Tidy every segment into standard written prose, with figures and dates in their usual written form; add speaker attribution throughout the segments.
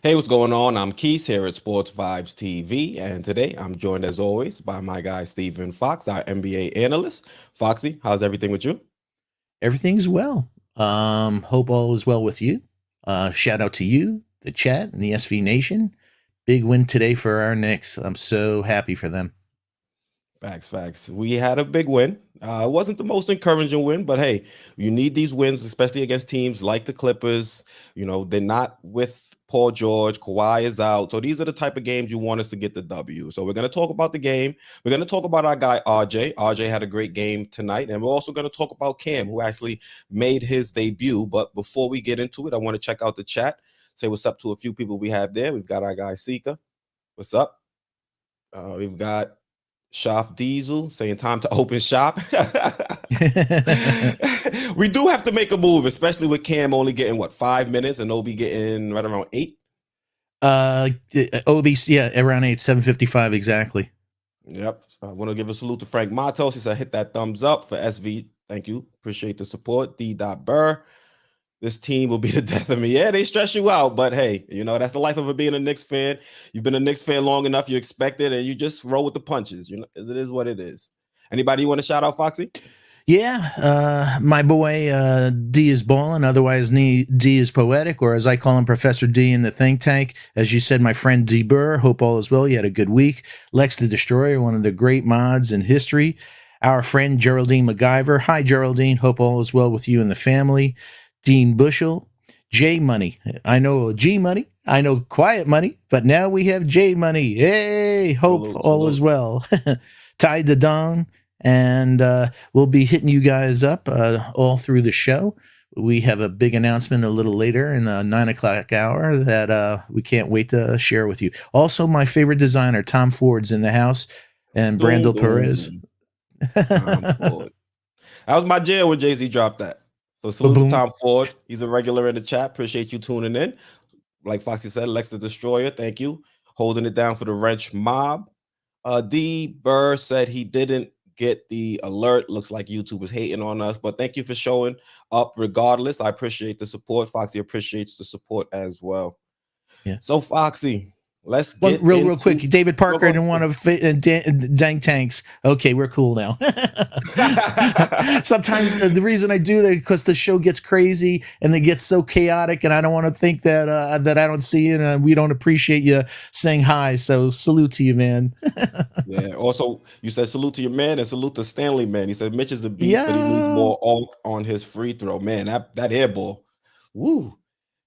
Speaker 1: Hey, what's going on? I'm Keith here at Sports Vibes TV, and today I'm joined as always by my guy Stephen Fox, our NBA analyst. Foxy, how's everything with you?
Speaker 2: Everything's well. Hope all is well with you. Shout out to you, the chat, and the SV Nation. Big win today for our Knicks. I'm so happy for them.
Speaker 1: Facts. We had a big win. It wasn't the most encouraging win, but hey, you need these wins, especially against teams like the Clippers. You know, they're not with Paul George. Kawhi is out. So these are the type of games you want us to get the W. So we're going to talk about the game. We're going to talk about our guy, RJ. RJ had a great game tonight. And we're also going to talk about Cam, who actually made his debut. But before we get into it, I want to check out the chat, say what's up to a few people we have there. We've got our guy, Sika. What's up? We've got Shaf Diesel saying time to open shop. We do have to make a move, especially with Cam only getting 5 minutes and Obi getting right around 8.
Speaker 2: Obi, yeah, around 8, 7:55 exactly.
Speaker 1: Yep. I want to give a salute to Frank Matos. He said hit that thumbs up for SV. Thank you. Appreciate the support. D. Burr. This team will be the death of me. Yeah, they stress you out, but hey, you know, that's the life of being a Knicks fan. You've been a Knicks fan long enough, you expect it, and you just roll with the punches, you know, because it is what it is. Anybody you want to shout out, Foxy?
Speaker 2: Yeah, my boy D is ballin', otherwise D is poetic, or as I call him, Professor D in the think tank. As you said, my friend D Burr, hope all is well. You had a good week. Lex the Destroyer, one of the great mods in history. Our friend Geraldine MacGyver. Hi, Geraldine. Hope all is well with you and the family. Dean Bushel, J Money. I know G Money. I know Quiet Money, but now we have J Money. Hey, hope all is well. Ty Dawn, and we'll be hitting you guys up all through the show. We have a big announcement a little later in the 9 o'clock hour that we can't wait to share with you. Also, my favorite designer, Tom Ford's in the house, and Brandel Perez.
Speaker 1: That was my jam when Jay-Z dropped that. So salute to Tom Ford. He's a regular in the chat. Appreciate you tuning in. Like Foxy said, Lex the Destroyer, thank you. Holding it down for the Wrench Mob. D. Burr said he didn't get the alert. Looks like YouTube is hating on us, but thank you for showing up regardless. I appreciate the support. Foxy appreciates the support as well. Yeah. So Foxy, let's get
Speaker 2: real quick. David Parker didn't want to fit dank tanks. Okay, we're cool now. Sometimes the reason I do that is because the show gets crazy and they get so chaotic, and I don't want to think that that I don't see it and we don't appreciate you saying hi. So salute to you, man.
Speaker 1: Yeah. Also, you said salute to your man and salute to Stanley, man. He said Mitch is a beast, but he needs more on his free throw. Man, that air ball, woo.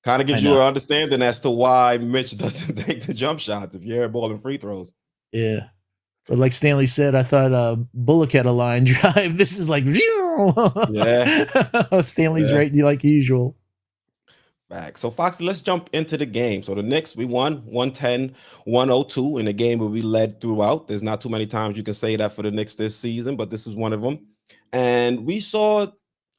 Speaker 1: Kind of gives you an understanding as to why Mitch doesn't take the jump shots if you're airballing free throws.
Speaker 2: Yeah. But like Stanley said, I thought Bullock had a line drive. This is like, yeah. Stanley's right like usual.
Speaker 1: Facts. So, Foxy, let's jump into the game. So, the Knicks, we won 110-102 in a game where we led throughout. There's not too many times you can say that for the Knicks this season, but this is one of them. And we saw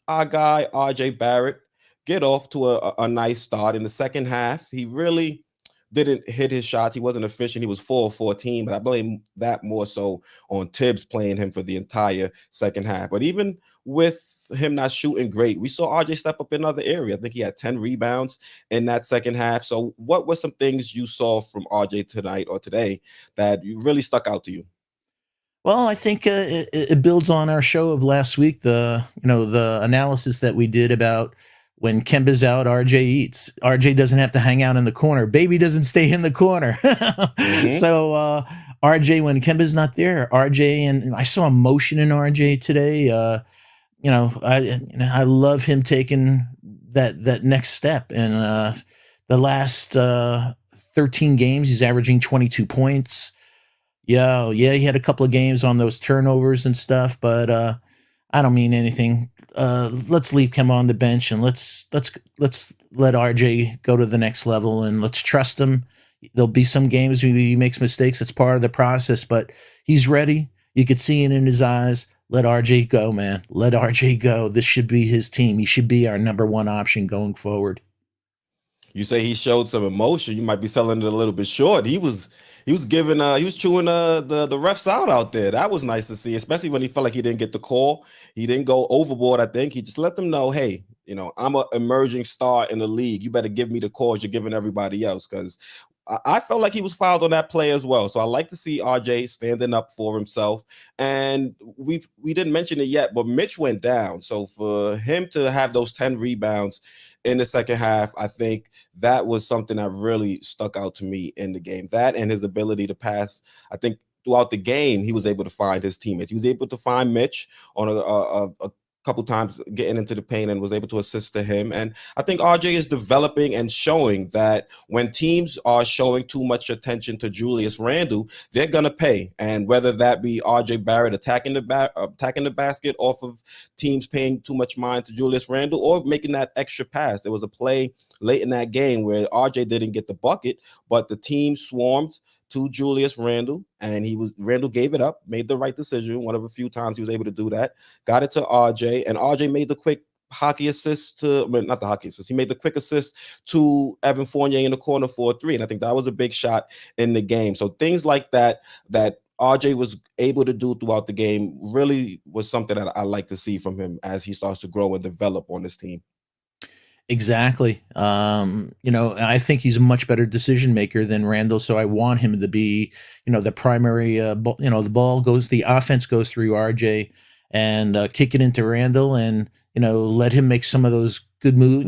Speaker 1: our guy, RJ Barrett, get off to a nice start in the second half. He really didn't hit his shots. He wasn't efficient. He was 4 of 14, but I blame that more so on Thibs playing him for the entire second half. But even with him not shooting great, we saw RJ step up in other areas. I think he had 10 rebounds in that second half. So what were some things you saw from RJ tonight or today that really stuck out to you?
Speaker 2: Well, I think it builds on our show of last week. The analysis that we did about when Kemba's out, RJ eats. RJ doesn't have to hang out in the corner. Baby doesn't stay in the corner. So RJ, when Kemba's not there, RJ, and I saw emotion in RJ today. I love him taking that next step. And the last 13 games, he's averaging 22 points. Yeah, he had a couple of games on those turnovers and stuff, but I don't mean anything. Let's leave Kemba on the bench and let's let RJ go to the next level and let's trust him. There'll be some games where he makes mistakes. It's part of the process, but he's ready. You could see it in his eyes. Let RJ go, man. Let RJ go. This should be his team. He should be our number one option going forward.
Speaker 1: You say he showed some emotion. You might be selling it a little bit short. He was chewing the refs out there. That was nice to see, especially when he felt like he didn't get the call. He didn't go overboard. I think he just let them know, hey, I'm an emerging star in the league. You better give me the calls you're giving everybody else, because I felt like he was fouled on that play as well. So I like to see RJ standing up for himself. And we didn't mention it yet, but Mitch went down. So for him to have those 10 rebounds in the second half, I think that was something that really stuck out to me in the game. That and his ability to pass. I think throughout the game, he was able to find his teammates. He was able to find Mitch on a couple times getting into the paint and was able to assist to him. And I think RJ is developing and showing that when teams are showing too much attention to Julius Randle, they're gonna pay. And whether that be RJ Barrett attacking the basket off of teams paying too much mind to Julius Randle, or making that extra pass. There was a play late in that game where RJ didn't get the bucket, but the team swarmed to Julius Randle, and Randle gave it up, made the right decision. One of a few times he was able to do that. Got it to RJ, and RJ made the quick hockey assist to, not the hockey assist. He made the quick assist to Evan Fournier in the corner for a three, and I think that was a big shot in the game. So things like that RJ was able to do throughout the game really was something that I like to see from him as he starts to grow and develop on this team.
Speaker 2: Exactly. I think he's a much better decision maker than Randall. So I want him to be, the primary, the offense goes through RJ, and kick it into Randall, and, let him make some of those good moves.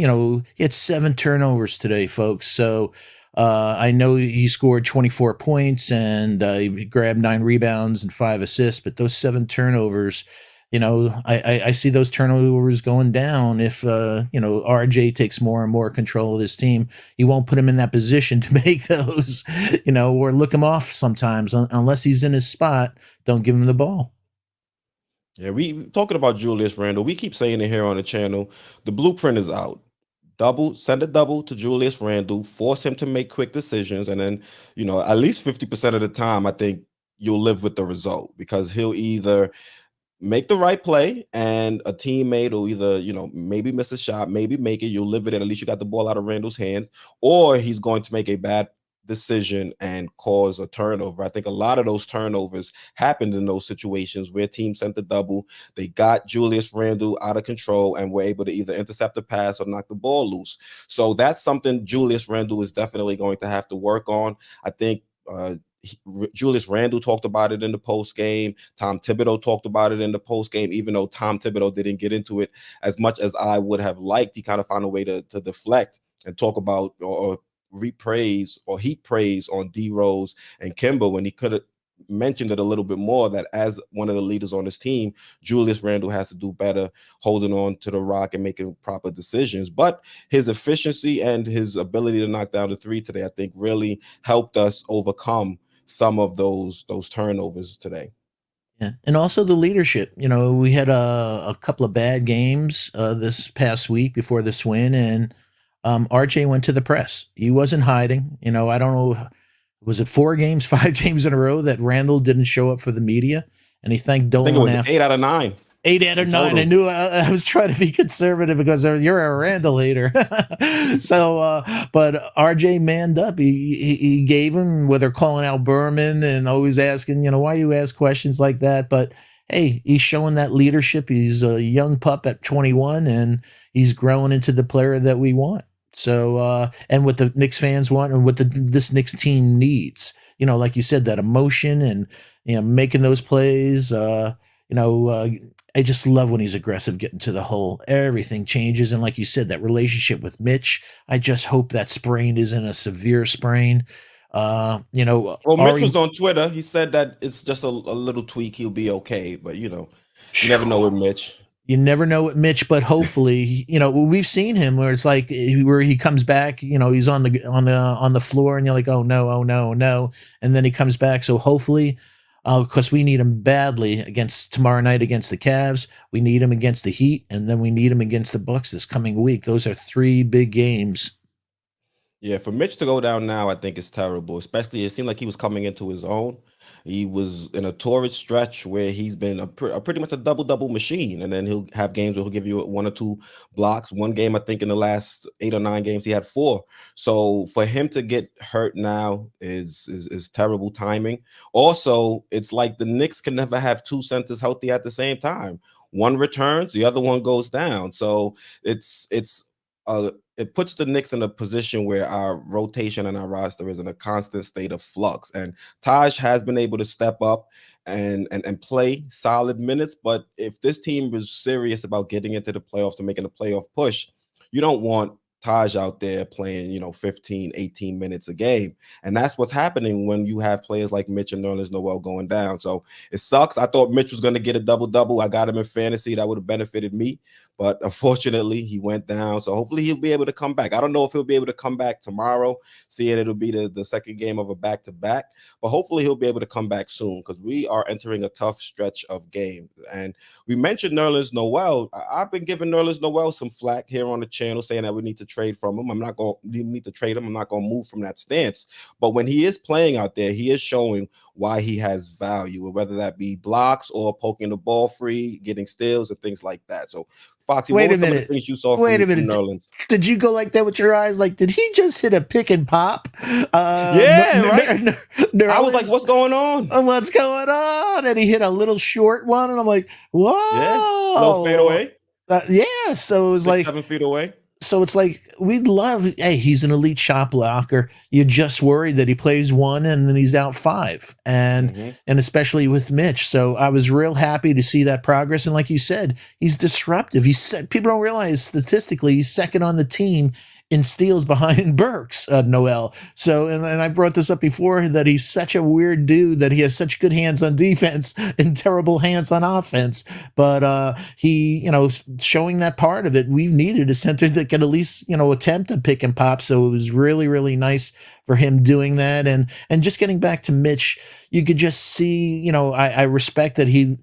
Speaker 2: He had 7 turnovers today, folks. So I know he scored 24 points, and he grabbed 9 rebounds and 5 assists, but those 7 turnovers, I see those turnovers going down if, RJ takes more and more control of this team. You won't put him in that position to make those, or look him off sometimes. Unless he's in his spot, don't give him the ball.
Speaker 1: Yeah, we talking about Julius Randle. We keep saying it here on the channel. The blueprint is out. Send a double to Julius Randle, force him to make quick decisions, and then, at least 50% of the time, I think you'll live with the result, because he'll either make the right play and a teammate will either, maybe miss a shot, maybe make it. You'll live with it. At least you got the ball out of Randall's hands, or he's going to make a bad decision and cause a turnover. I think a lot of those turnovers happened in those situations where teams sent the double. They got Julius Randle out of control and were able to either intercept the pass or knock the ball loose. So that's something Julius Randle is definitely going to have to work on. I think Julius Randle talked about it in the post game. Tom Thibodeau talked about it in the post game, even though Tom Thibodeau didn't get into it as much as I would have liked. He kind of found a way to deflect and talk about or repraise or heap praise on D Rose and Kimber, when he could have mentioned it a little bit more, that as one of the leaders on this team, Julius Randle has to do better holding on to the rock and making proper decisions. But his efficiency and his ability to knock down the three today, I think, really helped us overcome some of those turnovers today.
Speaker 2: Yeah, and also the leadership. We had a couple of bad games this past week before this win, and RJ went to the press. He wasn't hiding. I don't know, was it 4 games, 5 games in a row that Randall didn't show up for the media, and he thanked Dolan.
Speaker 1: I think it was 8 out of 9.
Speaker 2: 8 out of 9. I knew I was trying to be conservative because you're a Randall hater. So, but RJ manned up. He gave him, whether calling out Berman and always asking, why you ask questions like that. But hey, he's showing that leadership. He's a young pup at 21, and he's growing into the player that we want. So, and what the Knicks fans want, and what this Knicks team needs, like you said, that emotion and, making those plays, I just love when he's aggressive, getting to the hole. Everything changes. And like you said, that relationship with Mitch, I just hope that sprain isn't a severe sprain.
Speaker 1: Well, Mitch was on Twitter. He said that it's just a little tweak. He'll be okay. But, you never know with Mitch.
Speaker 2: You never know with Mitch, but hopefully, we've seen him where it's like where he comes back, he's on the floor, and you're like, oh no, oh no, no. And then he comes back. So hopefully, because we need him badly against tomorrow night against the Cavs. We need him against the Heat, and then we need him against the Bucks this coming week. Those are 3 big games.
Speaker 1: Yeah, for Mitch to go down now, I think it's terrible. Especially, it seemed like he was coming into his own. He was in a torrid stretch where he's been pretty much a double machine, and then he'll have games where he'll give you 1 or 2 blocks. One game, I think, in the last 8 or 9 games, he had 4. So for him to get hurt now is terrible timing. Also, it's like the Knicks can never have 2 centers healthy at the same time. one returns, the other one goes down. So it puts the Knicks in a position where our rotation and our roster is in a constant state of flux. And Taj has been able to step up and play solid minutes. But if this team is serious about getting into the playoffs and making a playoff push, you don't want Taj out there playing, 15, 18 minutes a game. And that's what's happening when you have players like Mitch and Nerlens Noel going down. So it sucks. I thought Mitch was going to get a double-double. I got him in fantasy. That would have benefited me. But unfortunately, he went down. So hopefully he'll be able to come back. I don't know if he'll be able to come back tomorrow, seeing it'll be the second game of a back-to-back. But hopefully he'll be able to come back soon because we are entering a tough stretch of games. And we mentioned Nerlens Noel. I've been giving Nerlens Noel some flack here on the channel saying that we need to trade from him. I'm not going to need to trade him. I'm not going to move from that stance. But when he is playing out there, he is showing why he has value, whether that be blocks or poking the ball free, getting steals and things like that. So Foxy,
Speaker 2: Wait
Speaker 1: what
Speaker 2: a
Speaker 1: were some of
Speaker 2: minute.
Speaker 1: the things you saw
Speaker 2: Wait a
Speaker 1: from
Speaker 2: minute.
Speaker 1: Nerlens?
Speaker 2: Did you go like that with your eyes? Like, did he just hit a pick and pop?
Speaker 1: Yeah, right. I was like, what's going on?
Speaker 2: What's going on? And he hit a little short one, and I'm like, whoa.
Speaker 1: Yeah, little fadeaway.
Speaker 2: Yeah, so it was
Speaker 1: 7 feet away.
Speaker 2: So it's like we'd love, hey, he's an elite shot blocker. You just worry that he plays one and then he's out 5. And especially with Mitch. So I was real happy to see that progress. And like you said, he's disruptive. People don't realize statistically he's second on the team in steals behind Burks, Noel. So, and I brought this up before, that he's such a weird dude, that he has such good hands on defense and terrible hands on offense. But he, showing that part of it, we've needed a center that can at least, attempt a pick and pop. So it was really, really nice for him doing that. And just getting back to Mitch, you could just see, I respect that he,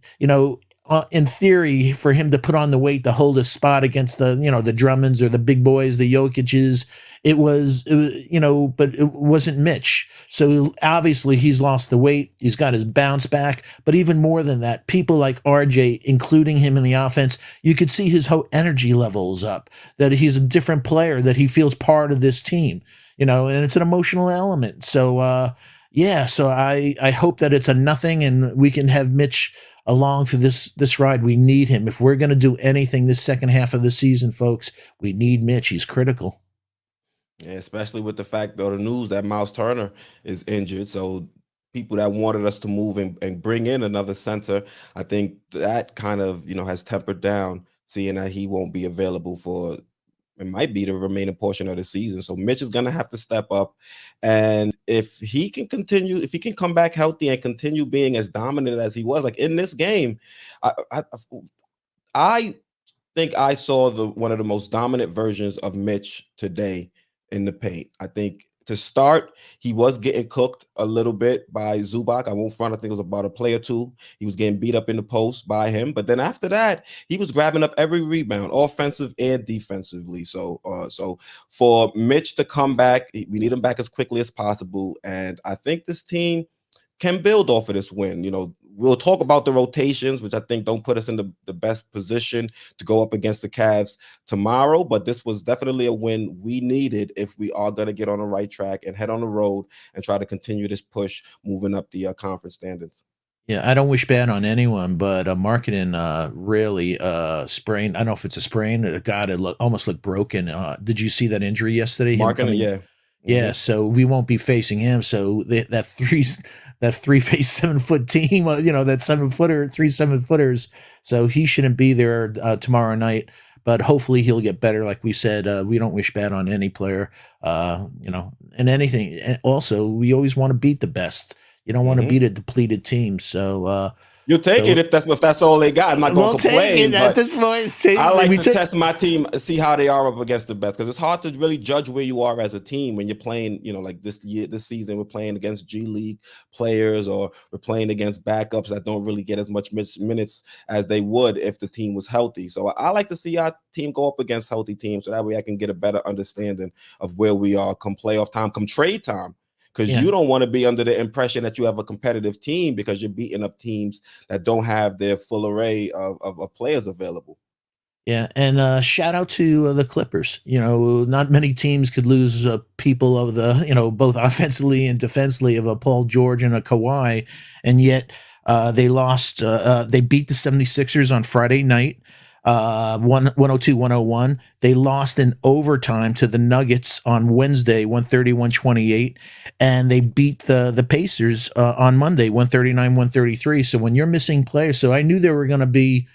Speaker 2: in theory, for him to put on the weight to hold a spot against the Drummonds or the big boys, the Jokic's, it was, but it wasn't Mitch. So obviously he's lost the weight. He's got his bounce back. But even more than that, people like RJ, including him in the offense, you could see his whole energy levels up, that he's a different player, that he feels part of this team, and it's an emotional element. So, so I hope that it's a nothing and we can have Mitch along for this ride. We need him. If we're going to do anything this second half of the season, folks, we need Mitch. He's critical.
Speaker 1: Yeah, especially with the fact, though, the news that Miles Turner is injured. So people that wanted us to move and bring in another center, I think that kind of, has tempered down, seeing that he won't be available for, it might be the remaining portion of the season. So Mitch is going to have to step up. And if he can come back healthy and continue being as dominant as he was, like in this game, I think I saw one of the most dominant versions of Mitch today in the paint. I think to start, he was getting cooked a little bit by Zubac. I won't front. I think it was about a play or two. He was getting beat up in the post by him. But then after that, he was grabbing up every rebound, offensive and defensively. So for Mitch to come back, we need him back as quickly as possible. And I think this team can build off of this win. We'll talk about the rotations, which I think don't put us in the best position to go up against the Cavs tomorrow. But this was definitely a win we needed if we are going to get on the right track and head on the road and try to continue this push moving up the conference standings.
Speaker 2: Yeah, I don't wish bad on anyone, but Marketing really sprained. I don't know if it's a sprain. God, it almost looked broken. Did you see that injury yesterday?
Speaker 1: Marketing, yeah.
Speaker 2: Yeah, so we won't be facing him. So that three-face 7-foot team, that 7-footer, 3 7-footers. So he shouldn't be there tomorrow night. But hopefully he'll get better. Like we said, we don't wish bad on any player, and anything. And also, we always want to beat the best. You don't want to beat a depleted team. So
Speaker 1: you'll take it if that's all they got. I'm not going to complain.
Speaker 2: At this point,
Speaker 1: I like to test my team, see how they are up against the best, because it's hard to really judge where you are as a team when you're playing. Like this season, we're playing against G League players, or we're playing against backups that don't really get as much minutes as they would if the team was healthy. So I like to see our team go up against healthy teams, so that way I can get a better understanding of where we are come playoff time, come trade time. Because you don't want to be under the impression that you have a competitive team because you're beating up teams that don't have their full array of players available.
Speaker 2: Yeah, and shout out to the Clippers. Not many teams could lose people of the, both offensively and defensively, of a Paul George and a Kawhi, and yet They lost. They beat the 76ers on Friday night, 102-101. They lost in overtime to the Nuggets on Wednesday, 130-128, and they beat the Pacers on Monday, 139-133. So when you're missing players, so I knew they were going to be,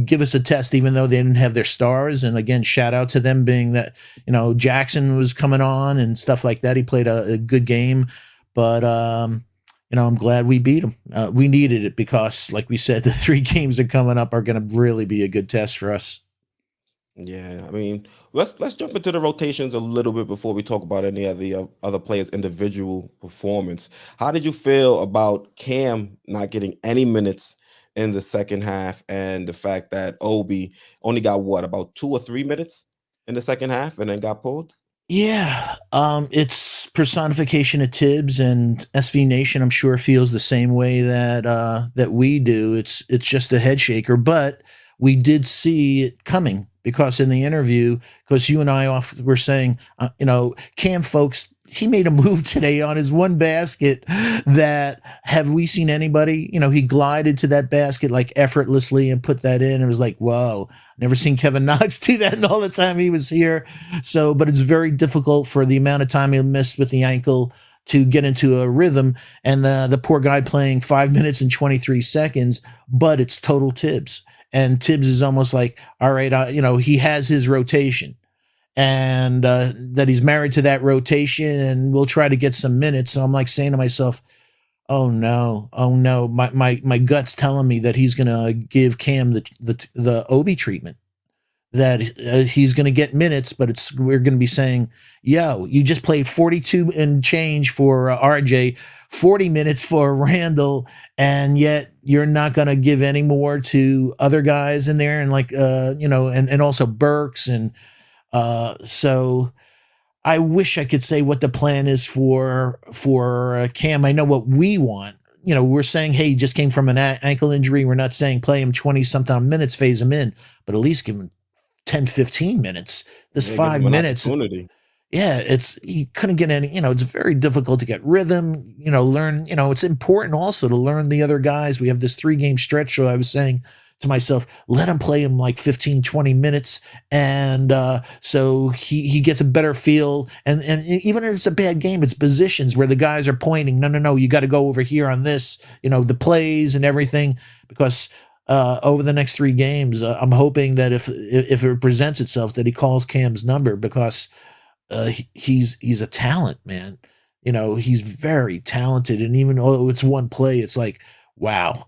Speaker 2: give us a test, even though they didn't have their stars. And again, shout out to them, being that, Jackson was coming on and stuff like that. He played a good game, but, I'm glad we beat them. We needed it because, like we said, the 3 games that are coming up are going to really be a good test for us.
Speaker 1: Yeah, I mean, let's jump into the rotations a little bit before we talk about any of the other players' individual performance. How did you feel about Cam not getting any minutes in the second half, and the fact that Obi only got what, about 2 or 3 minutes in the second half and then got pulled?
Speaker 2: Yeah, it's personification of Tibbs, and SV Nation, I'm sure, feels the same way that we do. It's just a head shaker, but we did see it coming, because in the interview, because you and I were saying, Cam, folks, he made a move today on his one basket that, have we seen anybody? He glided to that basket like effortlessly and put that in. It was like, whoa, never seen Kevin Knox do that in all the time he was here. So, but it's very difficult for the amount of time he missed with the ankle to get into a rhythm. And the poor guy playing 5 minutes and 23 seconds, but it's total Tibbs. And Tibbs is almost like, all right, he has his rotation, and that he's married to that rotation, and we'll try to get some minutes. So I'm like saying to myself, oh no, my gut's telling me that he's gonna give Cam the Obi treatment, that he's going to get minutes, but we're going to be saying, yo, you just played 42 and change for RJ, 40 minutes for Randall, and yet you're not going to give any more to other guys in there, and and also Burks. And so I wish I could say what the plan is for Cam. I know what we want. We're saying, hey, he just came from an ankle injury. We're not saying play him 20-something minutes, phase him in, but at least give him 10, 15 minutes. This
Speaker 1: Yeah, give
Speaker 2: 5
Speaker 1: him an
Speaker 2: minutes.
Speaker 1: opportunity.
Speaker 2: Yeah, he couldn't get any, it's very difficult to get rhythm, learn, it's important also to learn the other guys. We have this 3-game stretch. So I was saying to myself, let him play him like 15, 20 minutes. And so he gets a better feel. And even if it's a bad game, it's positions where the guys are pointing, no, you got to go over here on this, the plays and everything, because over the next 3 games, I'm hoping that if it presents itself, that he calls Cam's number, because he's a talent, man. He's very talented, and even though it's one play, it's like, wow.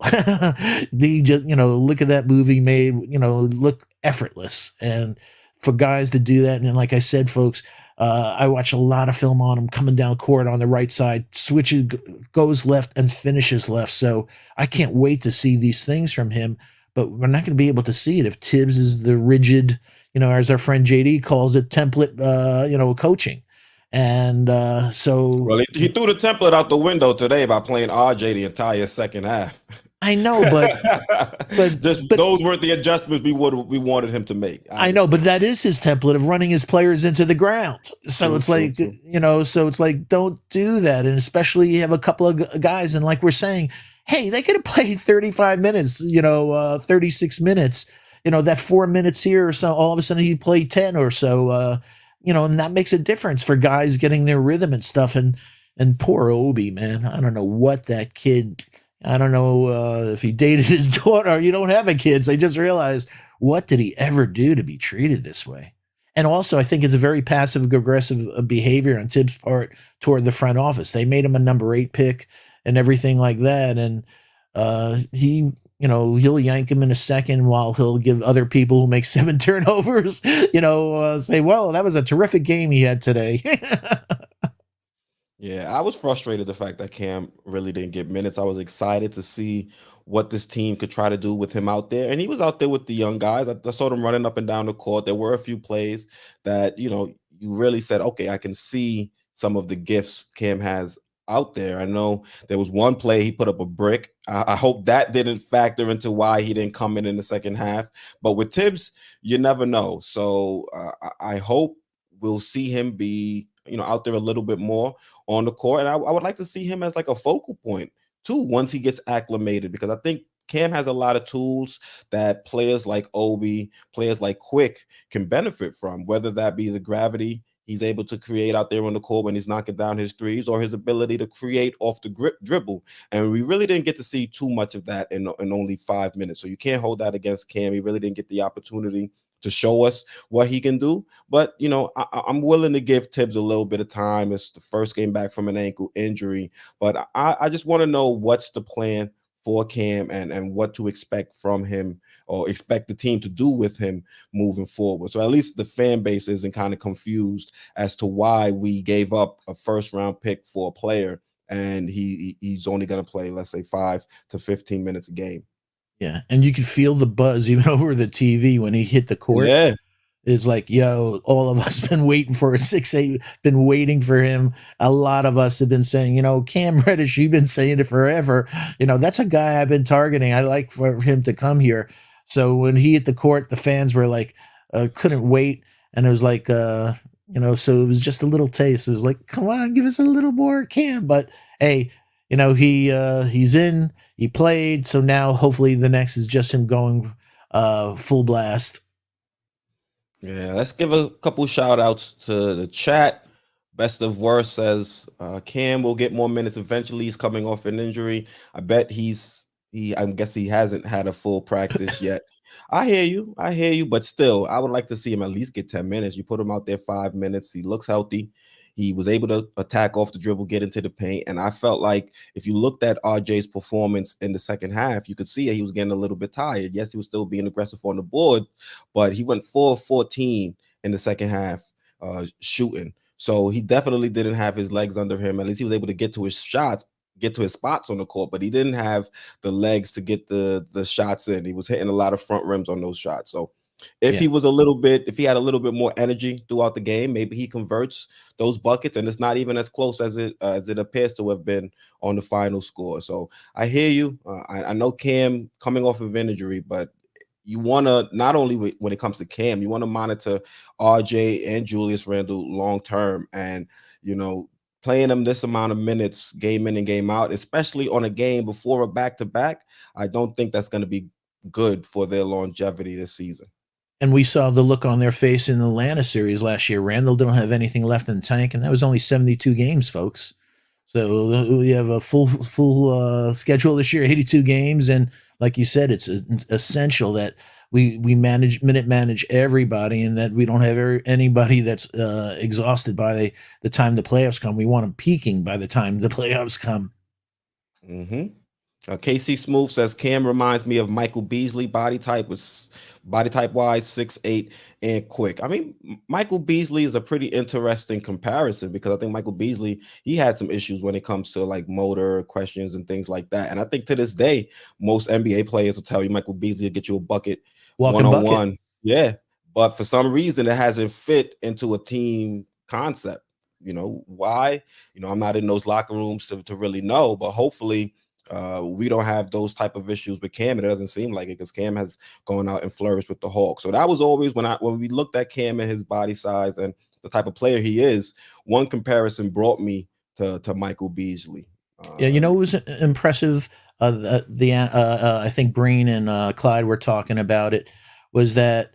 Speaker 2: He just, look at that movie made, look effortless. And for guys to do that, and then, like I said, folks, I watch a lot of film on him coming down court on the right side, switches, goes left, and finishes left. So I can't wait to see these things from him. But we're not going to be able to see it if Tibbs is the rigid, as our friend JD calls it, template, coaching. And so,
Speaker 1: Well, he threw the template out the window today by playing RJ the entire second half.
Speaker 2: I know, but
Speaker 1: those weren't the adjustments we wanted him to make. Honestly.
Speaker 2: I know, but that is his template of running his players into the ground. So it's like, so it's like, don't do that. And especially you have a couple of guys, and like we're saying, hey, they could have played 35 minutes, 36 minutes, that 4 minutes here or so, all of a sudden he played 10 or so, and that makes a difference for guys getting their rhythm and stuff. And poor Obi, man, I don't know what that kid, I don't know if he dated his daughter. You don't have a kid. So I just realized, what did he ever do to be treated this way? And also, I think it's a very passive aggressive behavior on Tibbs' part toward the front office. They made him a number 8 pick and everything like that. And he'll yank him in a second, while he'll give other people who make 7 turnovers, say, well, that was a terrific game he had today.
Speaker 1: Yeah, I was frustrated the fact that Cam really didn't get minutes. I was excited to see what this team could try to do with him out there. And he was out there with the young guys. I saw them running up and down the court. There were a few plays that, you really said, okay, I can see some of the gifts Cam has out there. I know there was one play he put up a brick. I hope that didn't factor into why he didn't come in the second half. But with Thibs, you never know. So I hope we'll see him be, out there a little bit more on the court. And I would like to see him as like a focal point too once he gets acclimated, because I think Cam has a lot of tools that players like Obi, players like Quick can benefit from, whether that be the gravity he's able to create out there on the court when he's knocking down his threes, or his ability to create off the grip dribble. And we really didn't get to see too much of that in only 5 minutes. So you can't hold that against Cam. He really didn't get the opportunity to show us what he can do. But, I'm willing to give Thibs a little bit of time. It's the first game back from an ankle injury. But I just want to know what's the plan for Cam, and what to expect from him, or expect the team to do with him moving forward. So at least the fan base isn't kind of confused as to why we gave up a first round pick for a player, and he's only going to play, let's say, 5 to 15 minutes a game.
Speaker 2: Yeah, and you could feel the buzz even over the TV when he hit the court.
Speaker 1: Yeah.
Speaker 2: It's like, yo, all of us been waiting for a 6'8", been waiting for him. A lot of us have been saying, Cam Reddish, you've been saying it forever. That's a guy I've been targeting. I like for him to come here. So when he hit the court, the fans were like, couldn't wait. And it was like, so it was just a little taste. It was like, come on, give us a little more, Cam. But hey, he's in, he played. So now hopefully the next is just him going full blast.
Speaker 1: Yeah, let's give a couple shout outs to the chat. Best of Worst says Cam will get more minutes eventually. He's coming off an injury. I bet I guess he hasn't had a full practice yet. I hear you, but still, I would like to see him at least get 10 minutes. You put him out there 5 minutes. He looks healthy. He was able to attack off the dribble, get into the paint. And I felt like if you looked at RJ's performance in the second half, you could see that he was getting a little bit tired. Yes, he was still being aggressive on the board, but he went 4 of 14 in the second half shooting. So he definitely didn't have his legs under him. At least he was able to get to his shots, get to his spots on the court, but he didn't have the legs to get the shots in. He was hitting a lot of front rims on those shots. So if he had a little bit more energy throughout the game, maybe he converts those buckets, and it's not even as close as it appears to have been on the final score. So I hear you. I know Cam coming off of injury, but you want to, not only when it comes to Cam, you want to monitor RJ and Julius Randle long term, and playing them this amount of minutes, game in and game out, especially on a game before a back-to-back. I don't think that's going to be good for their longevity this season.
Speaker 2: And we saw the look on their face in the Atlanta series last year. Randall didn't have anything left in the tank, and that was only 72 games, folks. So we have a full schedule this year, 82 games, and like you said, it's essential that we manage everybody, and that we don't have anybody that's exhausted by the time the playoffs come. We want them peaking by the time the playoffs come.
Speaker 1: Mm-hmm. KC Smooth says Cam reminds me of Michael Beasley, body type wise, 6'8", and quick. I mean, Michael Beasley is a pretty interesting comparison, because I think Michael Beasley, he had some issues when it comes to like motor questions and things like that. And I think to this day, most NBA players will tell you Michael Beasley will get you a bucket one-on-one. Yeah. But for some reason, it hasn't fit into a team concept. Why? I'm not in those locker rooms to really know, but hopefully we don't have those type of issues with Cam. It doesn't seem like it, because Cam has gone out and flourished with the Hawks. So that was always when we looked at Cam and his body size and the type of player he is, one comparison brought me to Michael Beasley.
Speaker 2: Yeah, it was impressive. I think Breen and Clyde were talking about it, was that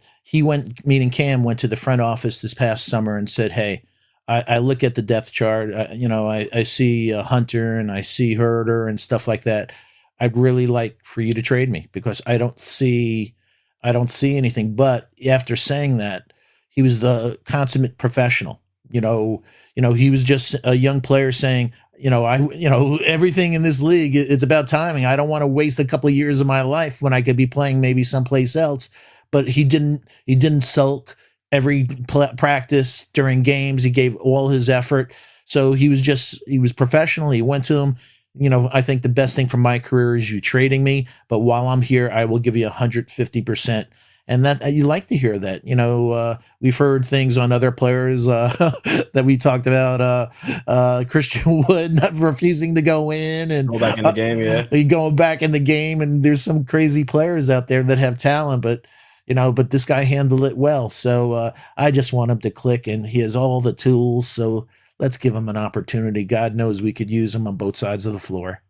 Speaker 2: meaning Cam went to the front office this past summer and said, hey, I look at the depth chart, I see Hunter and I see Herder and stuff like that. I'd really like for you to trade me, because I don't see anything. But after saying that, he was the consummate professional. He was just a young player saying, everything in this league, it's about timing. I don't want to waste a couple of years of my life when I could be playing maybe someplace else. But he didn't sulk. Every practice, during games, he gave all his effort. So he was professional. He went to him. I think the best thing from my career is you trading me, but while I'm here, I will give you 150%. And that you like to hear that. We've heard things on other players that we talked about. Christian Wood not refusing to go in and
Speaker 1: go back in the game. Yeah,
Speaker 2: going back in the game. And there's some crazy players out there that have talent, but this guy handled it well. So I just want him to click, and he has all the tools. So let's give him an opportunity. God knows we could use him on both sides of the floor.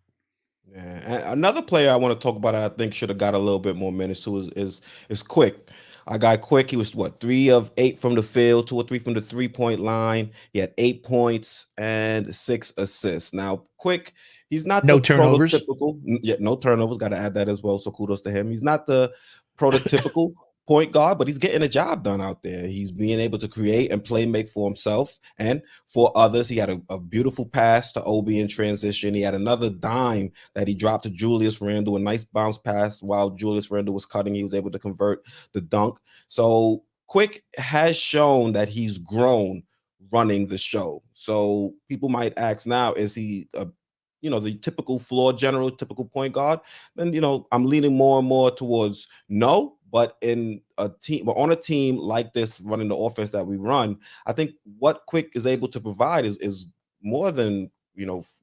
Speaker 1: Yeah. And another player I want to talk about that I think should have got a little bit more minutes too is Quick. I got Quick. He was what 3 of 8 from the field, 2 or 3 from the 3-point line. He had 8 points and 6 assists. Now, Quick, he's not
Speaker 2: No
Speaker 1: the
Speaker 2: turnovers.
Speaker 1: prototypical. Yeah, no turnovers. Got to add that as well. So kudos to him. He's not the prototypical point guard, but he's getting a job done out there. He's being able to create and play make for himself and for others. He had a beautiful pass to Obi in transition. He had another dime that he dropped to Julius Randle, a nice bounce pass while Julius Randle was cutting. He was able to convert the dunk. So Quick has shown that he's grown running the show. So people might ask now, is he the typical floor general, typical point guard? Then I'm leaning more and more towards no. But in a team, but on a team like this, running the offense that we run, I think what Quick is able to provide is more than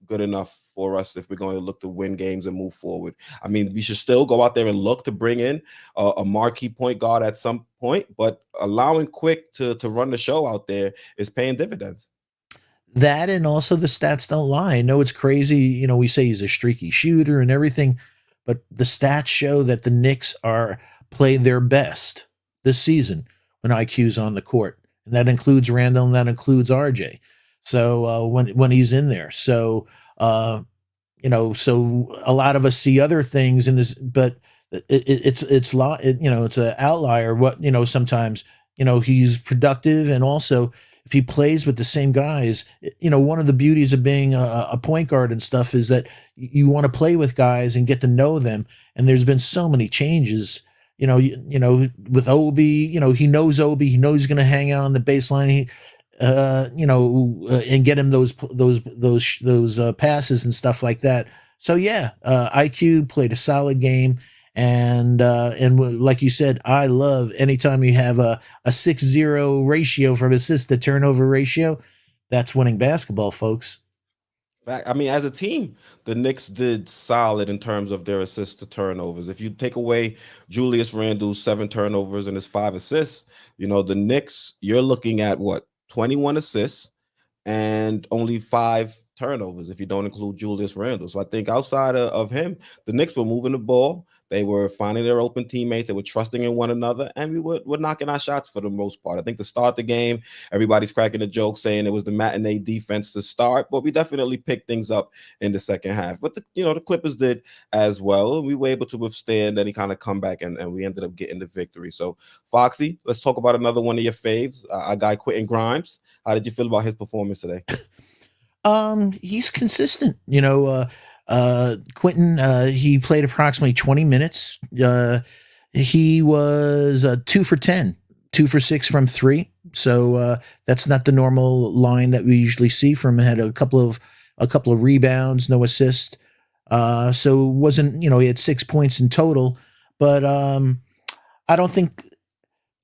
Speaker 1: good enough for us if we're going to look to win games and move forward. I mean, we should still go out there and look to bring in a marquee point guard at some point, but allowing Quick to run the show out there is paying dividends.
Speaker 2: That and also the stats don't lie. I know it's crazy. We say he's a streaky shooter and everything, but the stats show that the Knicks are play their best this season when IQ's on the court, and that includes Randall and that includes RJ. So when he's in there, so so a lot of us see other things in this, but it's an outlier. What sometimes he's productive, and also if he plays with the same guys, one of the beauties of being a point guard and stuff is that you want to play with guys and get to know them. And there's been so many changes, with Obi. He knows Obi. He knows he's going to hang out on the baseline. And get him those passes and stuff like that. So yeah, IQ played a solid game. And like you said, I love anytime you have a 6-0 ratio from assist to turnover ratio. That's winning basketball, folks.
Speaker 1: I mean, as a team, the Knicks did solid in terms of their assists to turnovers. If you take away Julius Randle's 7 turnovers and his 5 assists, the Knicks, you're looking at what, 21 assists and only 5 turnovers if you don't include Julius Randle. So I think outside of him, the Knicks were moving the ball. They were finding their open teammates. They were trusting in one another, and we were knocking our shots for the most part. I think to start the game, everybody's cracking a joke saying it was the matinee defense to start, but we definitely picked things up in the second half. But the Clippers did as well. We were able to withstand any kind of comeback, and we ended up getting the victory. So, Foxy, let's talk about another one of your faves, our guy Quentin Grimes. How did you feel about his performance today?
Speaker 2: He's consistent. Quentin, he played approximately 20 minutes. He was 2 for 10, 2 for 6 from 3. So that's not the normal line that we usually see from him. Had a couple of rebounds, no assist. So it wasn't, he had 6 points in total, but I don't think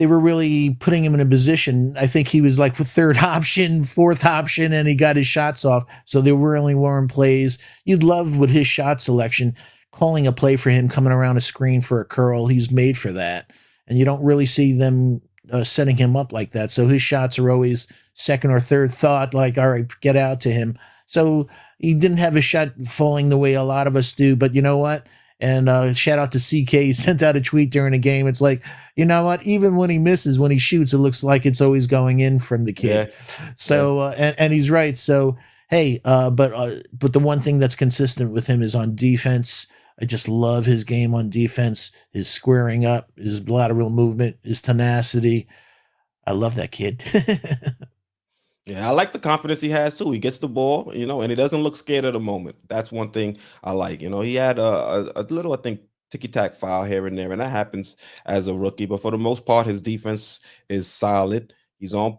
Speaker 2: they were really putting him in a position. I think he was like the third option, fourth option, and he got his shots off. So there really weren't plays. You'd love with his shot selection, calling a play for him, coming around a screen for a curl. He's made for that. And you don't really see them setting him up like that. So his shots are always second or third thought, like, all right, get out to him. So he didn't have a shot falling the way a lot of us do. But you know what? And shout out to CK. He sent out a tweet during the game. It's like, you know what? Even when he misses, when he shoots, it looks like it's always going in from the kid. Yeah. So and he's right. So hey, but the one thing that's consistent with him is on defense. I just love his game on defense. His squaring up, his lateral movement, his tenacity. I love that kid.
Speaker 1: Yeah, I like the confidence he has too. He gets the ball, and he doesn't look scared at the moment. That's one thing I like. He had a little, I think, ticky-tack foul here and there, and that happens as a rookie. But for the most part, his defense is solid. He's on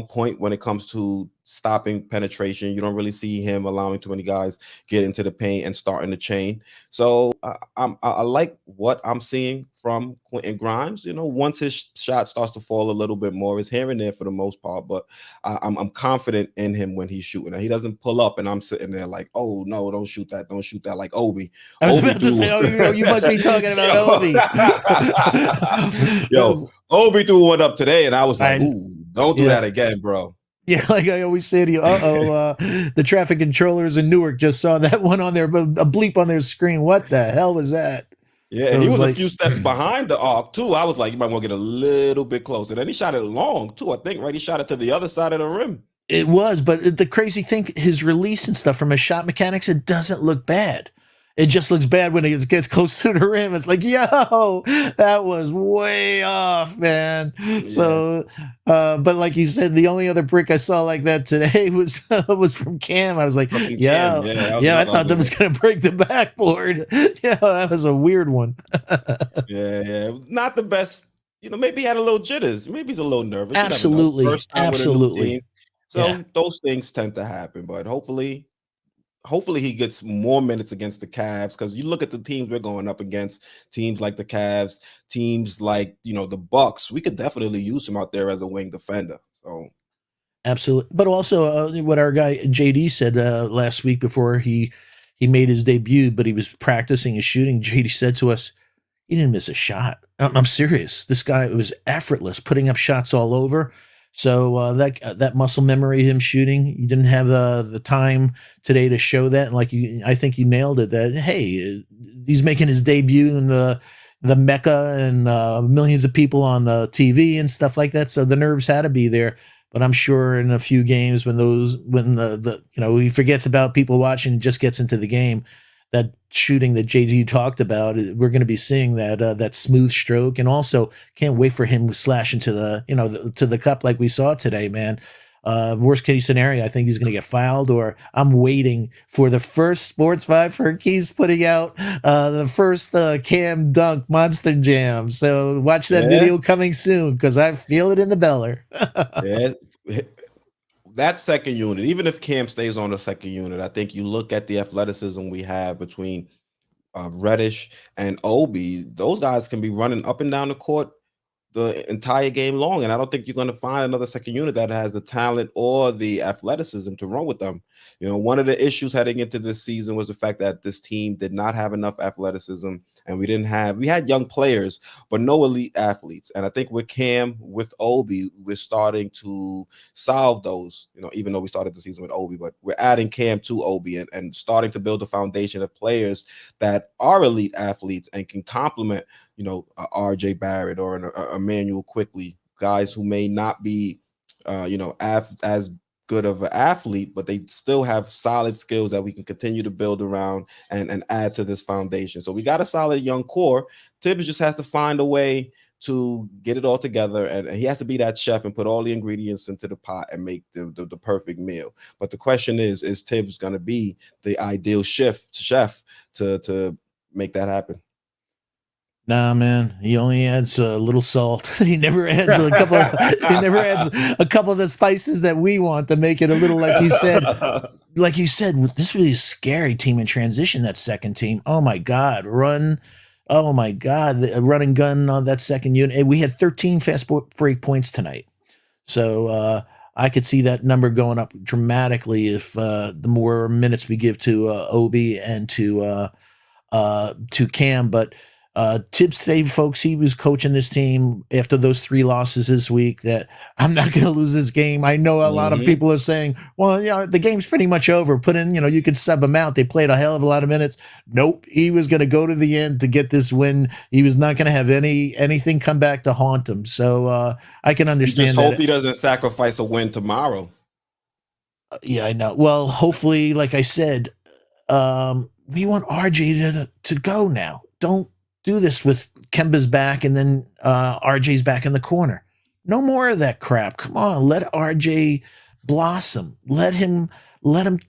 Speaker 1: point when it comes to stopping penetration. You don't really see him allowing too many guys get into the paint and starting the chain. So I like what I'm seeing from Quentin Grimes. Once his shot starts to fall a little bit more, it's here and there for the most part. But I'm confident in him when he's shooting. Now, he doesn't pull up, and I'm sitting there like, oh no, don't shoot that like Obi.
Speaker 2: I was about to say, oh, you must be talking about Obi.
Speaker 1: Yo, Obi threw one up today, and I was like, ooh, don't do that again, bro.
Speaker 2: Yeah, like I always say to you, the traffic controllers in Newark just saw that one on there, a bleep on their screen. What the hell was that?
Speaker 1: Yeah,
Speaker 2: It
Speaker 1: and he
Speaker 2: was
Speaker 1: was a
Speaker 2: like,
Speaker 1: few steps behind the arc too. I was like, you might want to get a little bit closer. Then he shot it long too, I think, right? He shot it to the other side of the rim.
Speaker 2: it was, but the crazy thing, his release and stuff from his shot mechanics, it doesn't look bad. It just looks bad when it gets close to the rim. It's like, yo, that was way off, man.
Speaker 1: Yeah,
Speaker 2: So, but like you said, the only other brick I saw like that today was from Cam. I was like,
Speaker 1: from Cam.
Speaker 2: yo,
Speaker 1: Yeah, that was
Speaker 2: yeah, I
Speaker 1: another
Speaker 2: thought that
Speaker 1: ugly
Speaker 2: was
Speaker 1: one.
Speaker 2: gonna break the backboard. Yeah, that was a weird one.
Speaker 1: Yeah, yeah, not the best. Maybe he had a little jitters. Maybe he's a little nervous. You never know.
Speaker 2: Absolutely,
Speaker 1: First time with a new
Speaker 2: absolutely.
Speaker 1: team,
Speaker 2: Yeah.
Speaker 1: so those things tend to happen. But hopefully he gets more minutes against the Cavs, because you look at the teams we're going up against, teams like the Cavs, teams like the Bucks. We could definitely use him out there as a wing defender. So
Speaker 2: Absolutely, but also what our guy JD said last week before he made his debut, but he was practicing his shooting. JD said to us, "He didn't miss a shot. I'm serious. This guy was effortless, putting up shots all over." So that muscle memory, him shooting, he didn't have the time today to show that. And I think you nailed it. That hey, he's making his debut in the Mecca and millions of people on the TV and stuff like that. So the nerves had to be there. But I'm sure in a few games when the he forgets about people watching and just gets into the game, that shooting that JD talked about, we're going to be seeing that smooth stroke, and also can't wait for him to slash into to the cup like we saw today, man. Worst case scenario, I think he's going to get fouled, or I'm waiting for the first Sports Vibe for Keys putting out the first Cam Dunk Monster Jam. So watch that
Speaker 1: yeah,
Speaker 2: video coming soon because I feel it in the beller.
Speaker 1: yeah. That second unit, even if Cam stays on the second unit, I think you look at the athleticism we have between Reddish and Obi. Those guys can be running up and down the court the entire game long, and I don't think you're going to find another second unit that has the talent or the athleticism to run with them. One of the issues heading into this season was the fact that this team did not have enough athleticism, and we had young players but no elite athletes. And I think with Cam, with Obi, we're starting to solve those. Even though we started the season with Obi, but we're adding Cam to Obi, and starting to build a foundation of players that are elite athletes and can complement RJ Barrett or an Emmanuel Quickly, guys who may not be as good of an athlete, but they still have solid skills that we can continue to build around and add to this foundation. So we got a solid young core. Thibs just has to find a way to get it all together, and he has to be that chef and put all the ingredients into the pot and make the perfect meal. But the question is Thibs going to be the ideal chef to make that happen?
Speaker 2: Nah, man. He only adds a little salt. He never adds a couple. He never adds a couple of the spices that we want to make it a little, like you said. Like you said, this really is a scary team in transition. That second team. Oh my God, run! Oh my God, the run and gun on that second unit. We had 13 fast break points tonight, so I could see that number going up dramatically if the more minutes we give to Obi and to Cam. But Thibs today, folks, he was coaching this team after those 3 losses this week that I'm not going to lose this game. I know a lot of
Speaker 1: Mhm.
Speaker 2: people are saying, well, the game's pretty much over. Put in, you could sub them out. They played a hell of a lot of minutes. Nope. He was going to go to the end to get this win. He was not going to have anything come back to haunt him. So I can
Speaker 1: You just
Speaker 2: understand
Speaker 1: hope
Speaker 2: that.
Speaker 1: he doesn't sacrifice a win tomorrow.
Speaker 2: Yeah, I know. Well, hopefully, like I said, we want RJ to go now. Don't do this with Kemba's back and then RJ's back in the corner. No more of that crap. Come on, let RJ blossom. Let him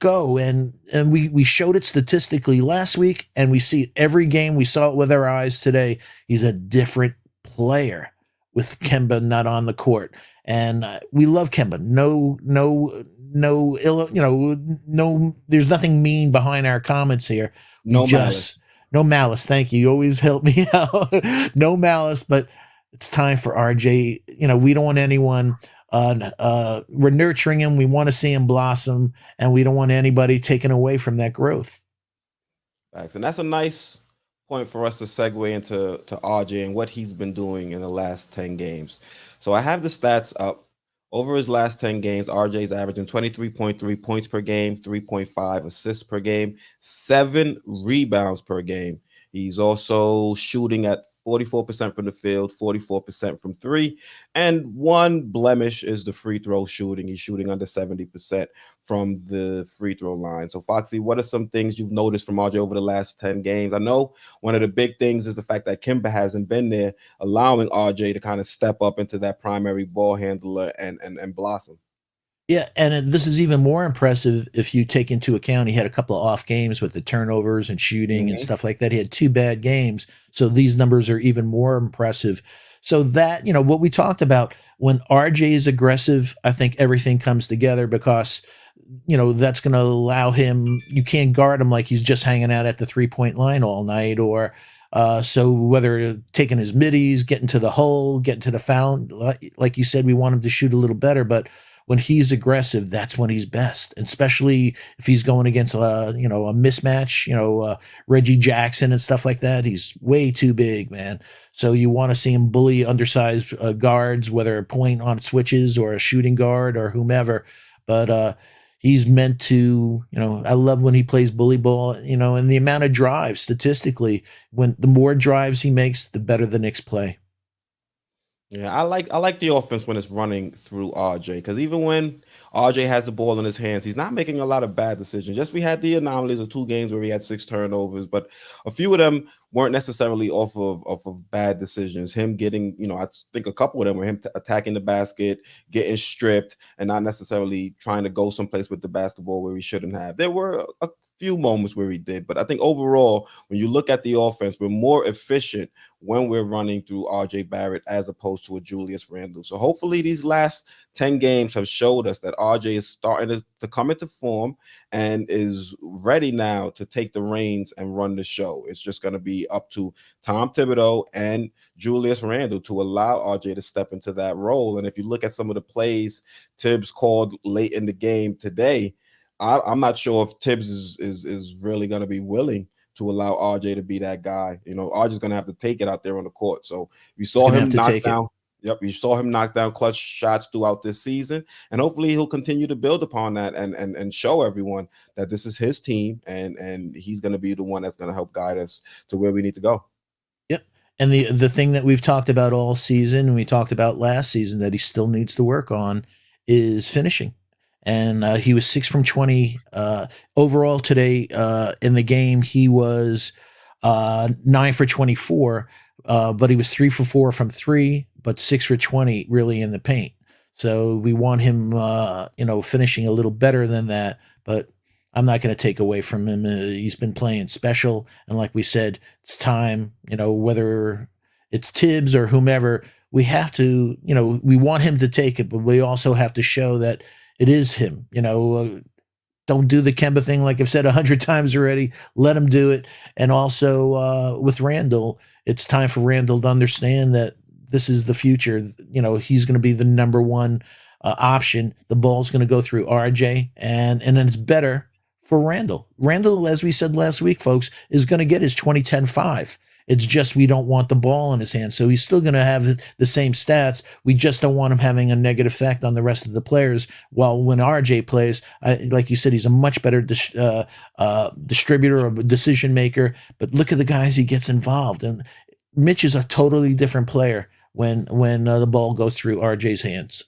Speaker 2: go. And we showed it statistically last week, and we see it every game. We saw it with our eyes today. He's a different player with Kemba not on the court. And we love Kemba. No ill, no, there's nothing mean behind our comments here. We
Speaker 1: No
Speaker 2: just
Speaker 1: malice.
Speaker 2: no malice. Thank you. You always help me out. No malice, but it's time for RJ. We don't want anyone. We're nurturing him. We want to see him blossom, and we don't want anybody taken away from that growth.
Speaker 1: Facts. And that's a nice point for us to segue into RJ and what he's been doing in the last 10 games. So I have the stats up Over his last 10 games, RJ's averaging 23.3 points per game, 3.5 assists per game, 7 rebounds per game. He's also shooting at 44% from the field, 44% from three, and one blemish is the free throw shooting. He's shooting under 70% from the free throw line. So, Foxy, what are some things you've noticed from RJ over the last 10 games? I know one of the big things is the fact that Kimba hasn't been there, allowing RJ to kind of step up into that primary ball handler and blossom.
Speaker 2: Yeah, and this is even more impressive if you take into account he had a couple of off games with the turnovers and shooting and
Speaker 1: Mm-hmm.
Speaker 2: stuff like that. He had 2 bad games, so these numbers are even more impressive. So that, what we talked about, when RJ is aggressive, I think everything comes together because that's going to allow him. You can't guard him like he's just hanging out at the 3-point line all night, or so whether taking his middies, getting to the hole, getting to the foul, like you said, we want him to shoot a little better, but when he's aggressive, that's when he's best, and especially if he's going against a mismatch, Reggie Jackson and stuff like that. He's way too big, man. So you want to see him bully undersized guards, whether a point on switches or a shooting guard or whomever. But he's meant to, I love when he plays bully ball, and the amount of drives statistically, when the more drives he makes, the better the Knicks play.
Speaker 1: Yeah, I like the offense when it's running through RJ, because even when RJ has the ball in his hands, he's not making a lot of bad decisions. Yes, we had the anomalies of 2 games where he had 6 turnovers, but a few of them weren't necessarily off of bad decisions. Him getting, I think a couple of them were him attacking the basket, getting stripped, and not necessarily trying to go someplace with the basketball where he shouldn't have. There were a few moments where he did, but I think overall, when you look at the offense, we're more efficient when we're running through RJ Barrett as opposed to a Julius Randle. So hopefully these last 10 games have showed us that RJ is starting to come into form and is ready now to take the reins and run the show. It's just going to be up to Tom Thibodeau and Julius Randle to allow RJ to step into that role. And if you look at some of the plays Thibs called late in the game today, I'm not sure if Thibs is really going to be willing to allow RJ to be that guy. RJ's going to have to take it out there on the court. So you
Speaker 2: He's
Speaker 1: saw
Speaker 2: going to have
Speaker 1: him
Speaker 2: to
Speaker 1: knock
Speaker 2: take it.
Speaker 1: down. Yep, you saw him knock down clutch shots throughout this season, and hopefully he'll continue to build upon that and show everyone that this is his team, and he's going to be the one that's going to help guide us to where we need to go.
Speaker 2: Yep. And the thing that we've talked about all season, and we talked about last season that he still needs to work on, is finishing. And he was 6 from 20 overall today in the game. He was 9 for 24, but he was 3 for 4 from three, but 6 for 20 really in the paint. So we want him, finishing a little better than that. But I'm not going to take away from him. He's been playing special, and like we said, it's time. Whether it's Thibs or whomever, we have to. We want him to take it, but we also have to show that it is him. Don't do the Kemba thing like I've said 100 times already. Let him do it. And also with Randle, it's time for Randle to understand that this is the future. He's going to be the number one option. The ball's going to go through RJ, and then it's better for Randle. Randle, as we said last week, folks, is going to get his 20-10-5. It's just we don't want the ball in his hand. So he's still going to have the same stats. We just don't want him having a negative effect on the rest of the players. While when RJ plays, like you said, he's a much better distributor or decision maker. But look at the guys he gets involved. And Mitch is a totally different player when the ball goes through RJ's hands.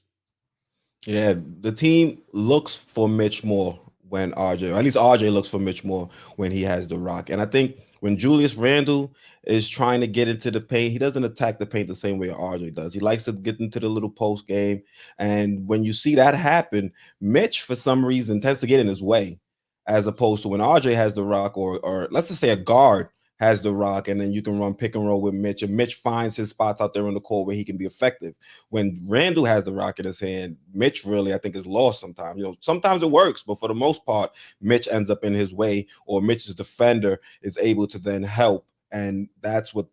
Speaker 1: Yeah, the team looks for Mitch more when RJ, or at least RJ looks for Mitch more when he has the rock. And I think when Julius Randle is trying to get into the paint, he doesn't attack the paint the same way RJ does. He likes to get into the little post game. And when you see that happen, Mitch, for some reason, tends to get in his way, as opposed to when RJ has the rock, or let's just say a guard has the rock, and then you can run pick and roll with Mitch, and Mitch finds his spots out there on the court where he can be effective. When Randle has the rock in his hand, Mitch really, I think, is lost sometimes. Sometimes it works, but for the most part, Mitch ends up in his way, or Mitch's defender is able to then help, and that's what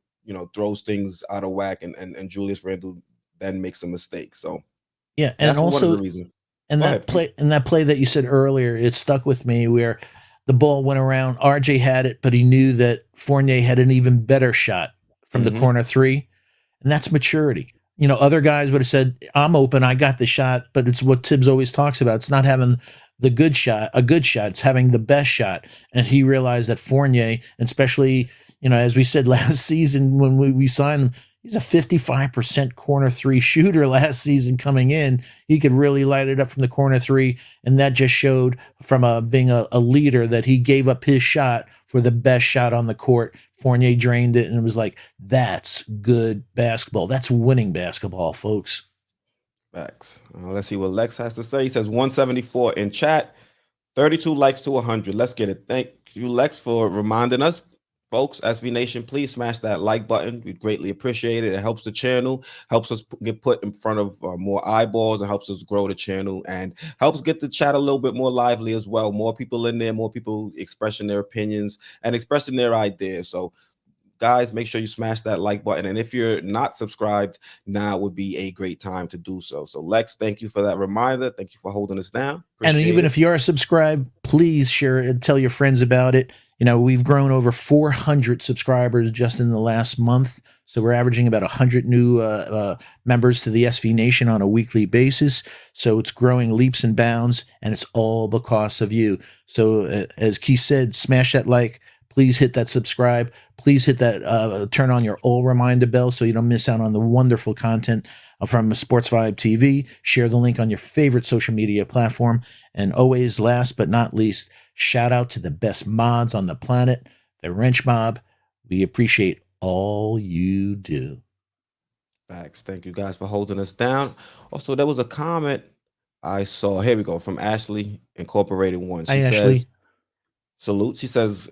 Speaker 1: throws things out of whack, and Julius Randle then makes a mistake. So
Speaker 2: Yeah, and
Speaker 1: that's one of the
Speaker 2: also
Speaker 1: reasons.
Speaker 2: and
Speaker 1: Go ahead.
Speaker 2: that play that you said earlier, it stuck with me where the ball went around. RJ had it, but he knew that Fournier had an even better shot from the
Speaker 1: Mm-hmm.
Speaker 2: corner three, and that's maturity. other guys would have said, I'm open, I got the shot, but it's what Thibs always talks about. It's not having the good shot, a good shot, it's having the best shot. And he realized that Fournier, and especially, as we said last season when we signed him, he's a 55% corner three shooter last season coming in. He could really light it up from the corner three. And that just showed from being a leader that he gave up his shot for the best shot on the court. Fournier drained it, and it was like, that's good basketball. That's winning basketball, folks.
Speaker 1: Facts. Let's see what Lex has to say. He says 174 in chat, 32 likes to 100. Let's get it. Thank you, Lex, for reminding us. Folks, SV Nation, please smash that like button. We'd greatly appreciate it. It helps the channel, helps us get put in front of more eyeballs, and helps us grow the channel, and helps get the chat a little bit more lively as well. More people in there, more people expressing their opinions and expressing their ideas. So guys, make sure you smash that like button. And if you're not subscribed, now would be a great time to do so. So Lex, thank you for that reminder. Thank you for holding us down.
Speaker 2: And even if you are subscribed, please share it, tell your friends about it. We've grown over 400 subscribers just in the last month. So we're averaging about 100 new members to the SV Nation on a weekly basis. So it's growing leaps and bounds, and it's all because of you. So as Keith said, smash that like. Please hit that subscribe. Please hit that turn on your all reminder bell so you don't miss out on the wonderful content from Sports Vibe TV. Share the link on your favorite social media platform. And always, last but not least, shout out to the best mods on the planet, the Wrench Mob. We appreciate all you do.
Speaker 1: Facts. Thank you guys for holding us down. Also, there was a comment I saw. Here we go, from Ashley Incorporated One. She says,
Speaker 2: Ashley.
Speaker 1: Salute. She says,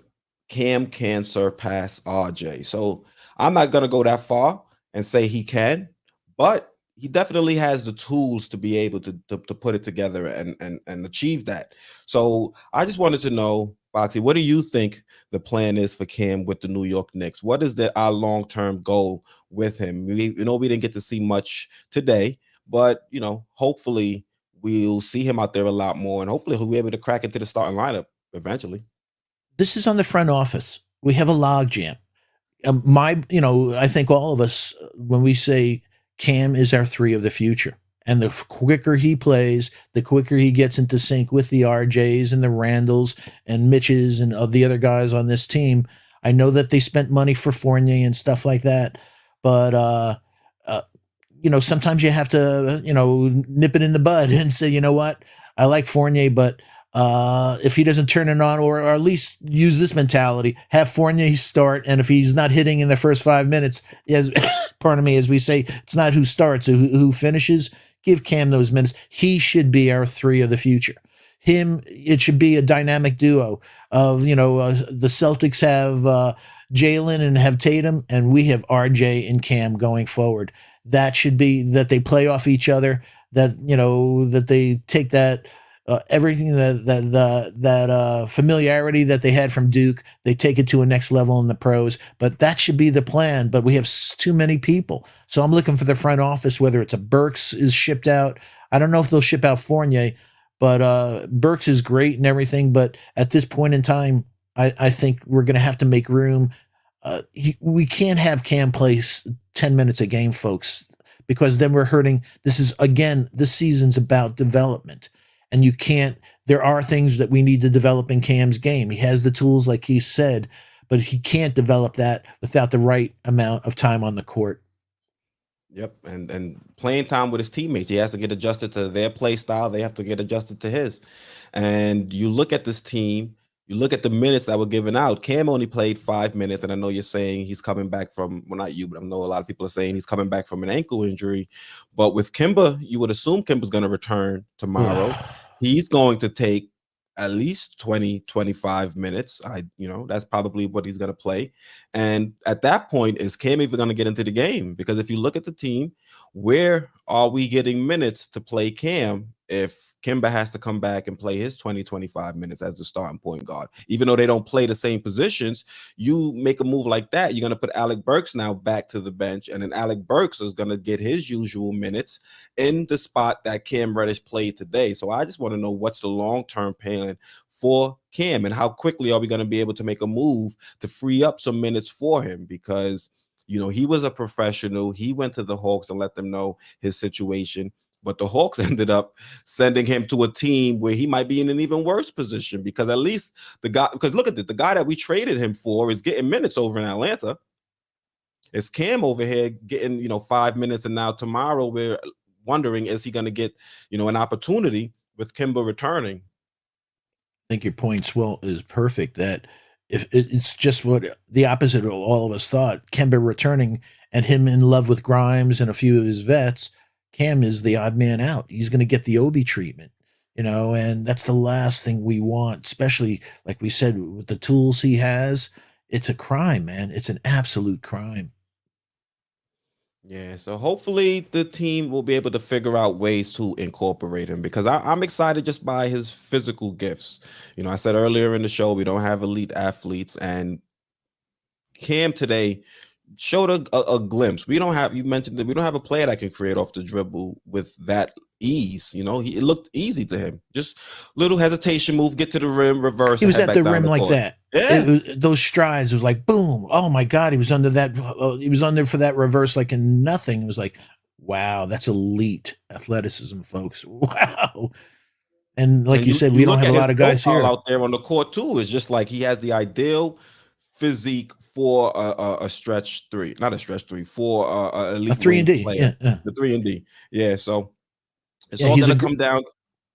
Speaker 1: Cam can surpass RJ. So I'm not going to go that far and say he can, but he definitely has the tools to be able to put it together and achieve that. So I just wanted to know, Foxy, what do you think the plan is for Cam with the New York Knicks? What is our long-term goal with him? We didn't get to see much today, but hopefully we'll see him out there a lot more, and hopefully he'll be able to crack into the starting lineup eventually.
Speaker 2: This is on the front office. We have a logjam. I think all of us, when we say Cam is our three of the future, and the quicker he plays, the quicker he gets into sync with the RJs and the Randalls and Mitches and the other guys on this team. I know that they spent money for Fournier and stuff like that, but sometimes you have to, nip it in the bud and say, you know what, I like Fournier, but if he doesn't turn it on, or at least use this mentality, have Fournier start, and if he's not hitting in the first 5 minutes, as we say, it's not who starts, who finishes. Give Cam those minutes. He should be our three of the future. It should be a dynamic duo of, the Celtics have Jalen and have Tatum, and we have RJ and Cam going forward. That should be that they play off each other, that they take that everything that familiarity that they had from Duke, they take it to a next level in the pros. But that should be the plan. But we have too many people, so I'm looking for the front office. Whether it's a Burks is shipped out, I don't know if they'll ship out Fournier, but Burks is great and everything. But at this point in time, I think we're going to have to make room. We can't have Cam play 10 minutes a game, folks, because then we're hurting. This season's about development. And there are things that we need to develop in Cam's game. He has the tools, like he said, but he can't develop that without the right amount of time on the court.
Speaker 1: Yep. And playing time with his teammates. He has to get adjusted to their play style. They have to get adjusted to his. And you look at this team, you look at the minutes that were given out. Cam only played 5 minutes. And I know you're saying he's coming back from, well, not you, but I know a lot of people are saying he's coming back from an ankle injury. But with Kimba, you would assume Kimba's going to return tomorrow. He's going to take at least 20, 25 minutes. That's probably what he's going to play. And at that point, is Cam even going to get into the game? Because if you look at the team, where are we getting minutes to play Cam if Kimba has to come back and play his 20, 25 minutes as the starting point guard? Even though they don't play the same positions, you make a move like that, you're going to put Alec Burks now back to the bench, and then Alec Burks is going to get his usual minutes in the spot that Cam Reddish played today. So I just want to know what's the long-term plan for Cam, and how quickly are we going to be able to make a move to free up some minutes for him? Because He was a professional. He went to the Hawks and let them know his situation. But the Hawks ended up sending him to a team where he might be in an even worse position, because at least because look at it, the guy that we traded him for is getting minutes over in Atlanta. It's Cam over here getting, 5 minutes, and now tomorrow we're wondering, is he going to get, an opportunity with Kimba returning?
Speaker 2: I think your point, is perfect. That if it's just what the opposite of all of us thought, Kemba returning and him in love with Grimes and a few of his vets, Cam is the odd man out. He's going to get the Obi treatment, and that's the last thing we want, especially like we said, with the tools he has. It's a crime, man. It's an absolute crime.
Speaker 1: Yeah, so hopefully the team will be able to figure out ways to incorporate him, because I'm excited just by his physical gifts. I said earlier in the show, we don't have elite athletes, and Cam today showed a glimpse. You mentioned that we don't have a player that can create off the dribble with that ease. It looked easy to him. Just little hesitation move, get to the rim, reverse.
Speaker 2: He was at the rim like
Speaker 1: court.
Speaker 2: that.
Speaker 1: Yeah.
Speaker 2: Those strides, it was like, boom. Oh my God. He was under that. He was under for that reverse like in nothing. It was like, wow, that's elite athleticism, folks. Wow. And like you said, we don't have a lot of guys here
Speaker 1: out there on the court too. It's just like he has the ideal physique for a stretch three, not a stretch three, for a elite
Speaker 2: 3-and-D.
Speaker 1: player.
Speaker 2: Yeah.
Speaker 1: The 3-and-D. Yeah. So it's all going to come down.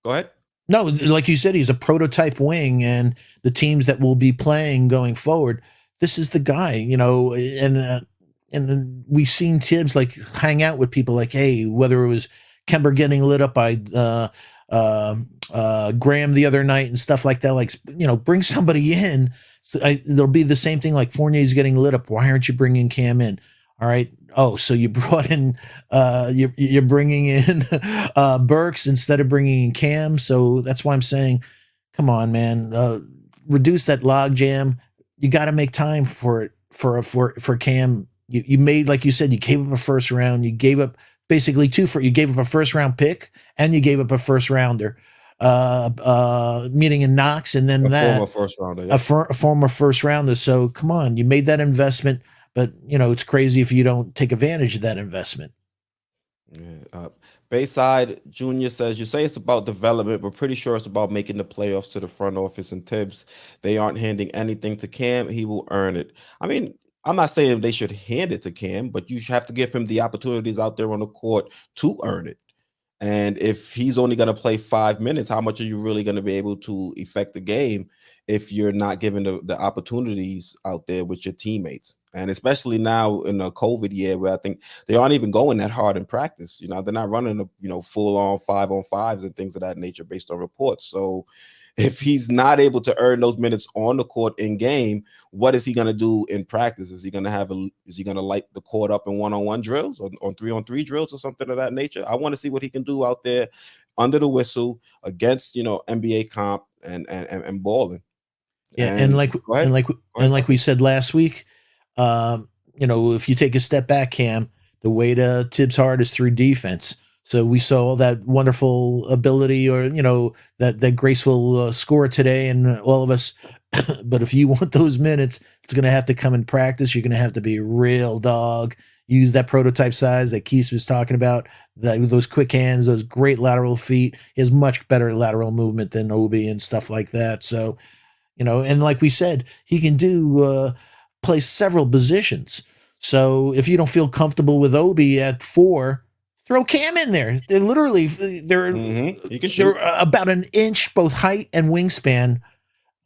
Speaker 1: Go ahead.
Speaker 2: No, like you said, he's a prototype wing, and the teams that will be playing going forward, this is the guy, and then we've seen Thibs like hang out with people like, hey, whether it was Kemba getting lit up by Graham the other night and stuff like that, like, bring somebody in. So there'll be the same thing, like Fournier's getting lit up. Why aren't you bringing Cam in? All right. Oh, so you brought in, you're bringing in Burks instead of bringing in Cam. So that's why I'm saying, come on, man, reduce that log jam. You got to make time for it for Cam. You made, like you said, you gave up a first round. You gave up basically you gave up a first round pick, and you gave up a first rounder. Meeting in Knox, and then
Speaker 1: former first rounder, yeah.
Speaker 2: a former first rounder. So come on, you made that investment, but it's crazy if you don't take advantage of that investment.
Speaker 1: Yeah. Bayside Junior says, you say it's about development, but pretty sure it's about making the playoffs to the front office and Thibs. They aren't handing anything to Cam. He will earn it. I mean, I'm not saying they should hand it to Cam, but you have to give him the opportunities out there on the court to earn it. And if he's only going to play 5 minutes, how much are you really going to be able to affect the game if you're not given the opportunities out there with your teammates? And especially now in a COVID year where I think they aren't even going that hard in practice. They're not running, full on 5-on-5s and things of that nature based on reports. So if he's not able to earn those minutes on the court in game, what is he going to do in practice? Is he going to light the court up in one-on-one drills or on 3-on-3 drills or something of that nature? I want to see what he can do out there under the whistle against, NBA comp and balling.
Speaker 2: Yeah. And like we said last week, if you take a step back, Cam, the way to Thibs' heart is through defense. So we saw that wonderful ability, or that graceful score today, and all of us. But if you want those minutes, it's going to have to come in practice. You're going to have to be a real dog. Use that prototype size that Keith was talking about. Those quick hands, those great lateral feet. He has much better lateral movement than Obi and stuff like that. So, and like we said, he can play several positions. So if you don't feel comfortable with Obi at 4. Throw Cam in there. They're literally they're about an inch both height and wingspan.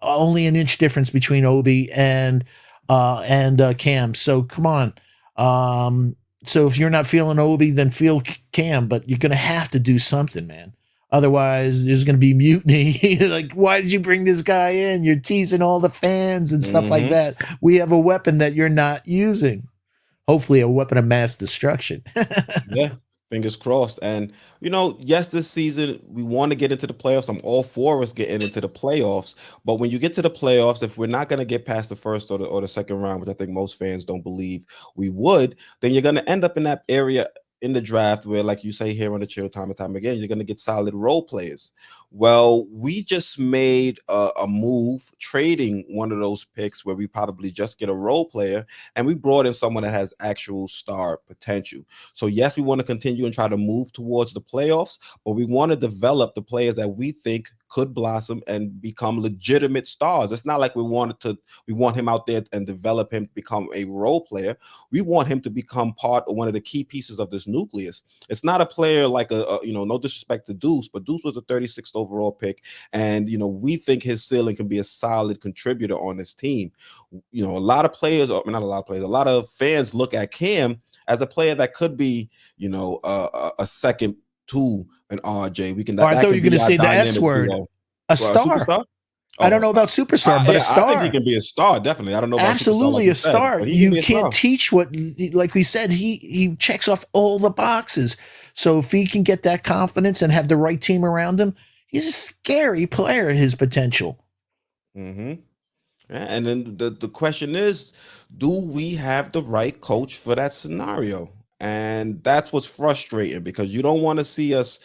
Speaker 2: Only an inch difference between Obi and Cam. So come on. So if you're not feeling Obi, then feel Cam. But you're gonna have to do something, man. Otherwise, there's gonna be mutiny. Like, why did you bring this guy in? You're teasing all the fans and stuff like that. We have a weapon that you're not using. Hopefully, a weapon of mass destruction.
Speaker 1: Yeah. Fingers crossed. And, yes, this season we want to get into the playoffs. I'm all for us getting into the playoffs. But when you get to the playoffs, if we're not going to get past the first or the second round, which I think most fans don't believe we would, then you're going to end up in that area in the draft where, like you say here on the chill time and time again, you're going to get solid role players. Well, we just made a move trading one of those picks where we probably just get a role player, and we brought in someone that has actual star potential. So yes, we want to continue and try to move towards the playoffs, but we want to develop the players that we think could blossom and become legitimate stars. It's not like we want him out there and develop him to become a role player. We want him to become part of one of the key pieces of this nucleus. It's not a player like a no disrespect to Deuce, but Deuce was a 36th overall pick, and we think his ceiling can be a solid contributor on this team. A lot of players, or not a lot of players, a lot of fans look at Cam as a player that could be, a second to an RJ. We can.
Speaker 2: I thought you were going to say the S word, a star.
Speaker 1: Superstar?
Speaker 2: I don't know about superstar, but a star.
Speaker 1: I think he can be a star. Definitely. I don't know about
Speaker 2: absolutely
Speaker 1: superstar,
Speaker 2: a star. You can't
Speaker 1: star.
Speaker 2: teach what, like we said, he checks off all the boxes. So if he can get that confidence and have the right team around him, he's a scary player. His potential.
Speaker 1: Mm-hmm. And then the question is, do we have the right coach for that scenario? And that's what's frustrating, because you don't want to see us,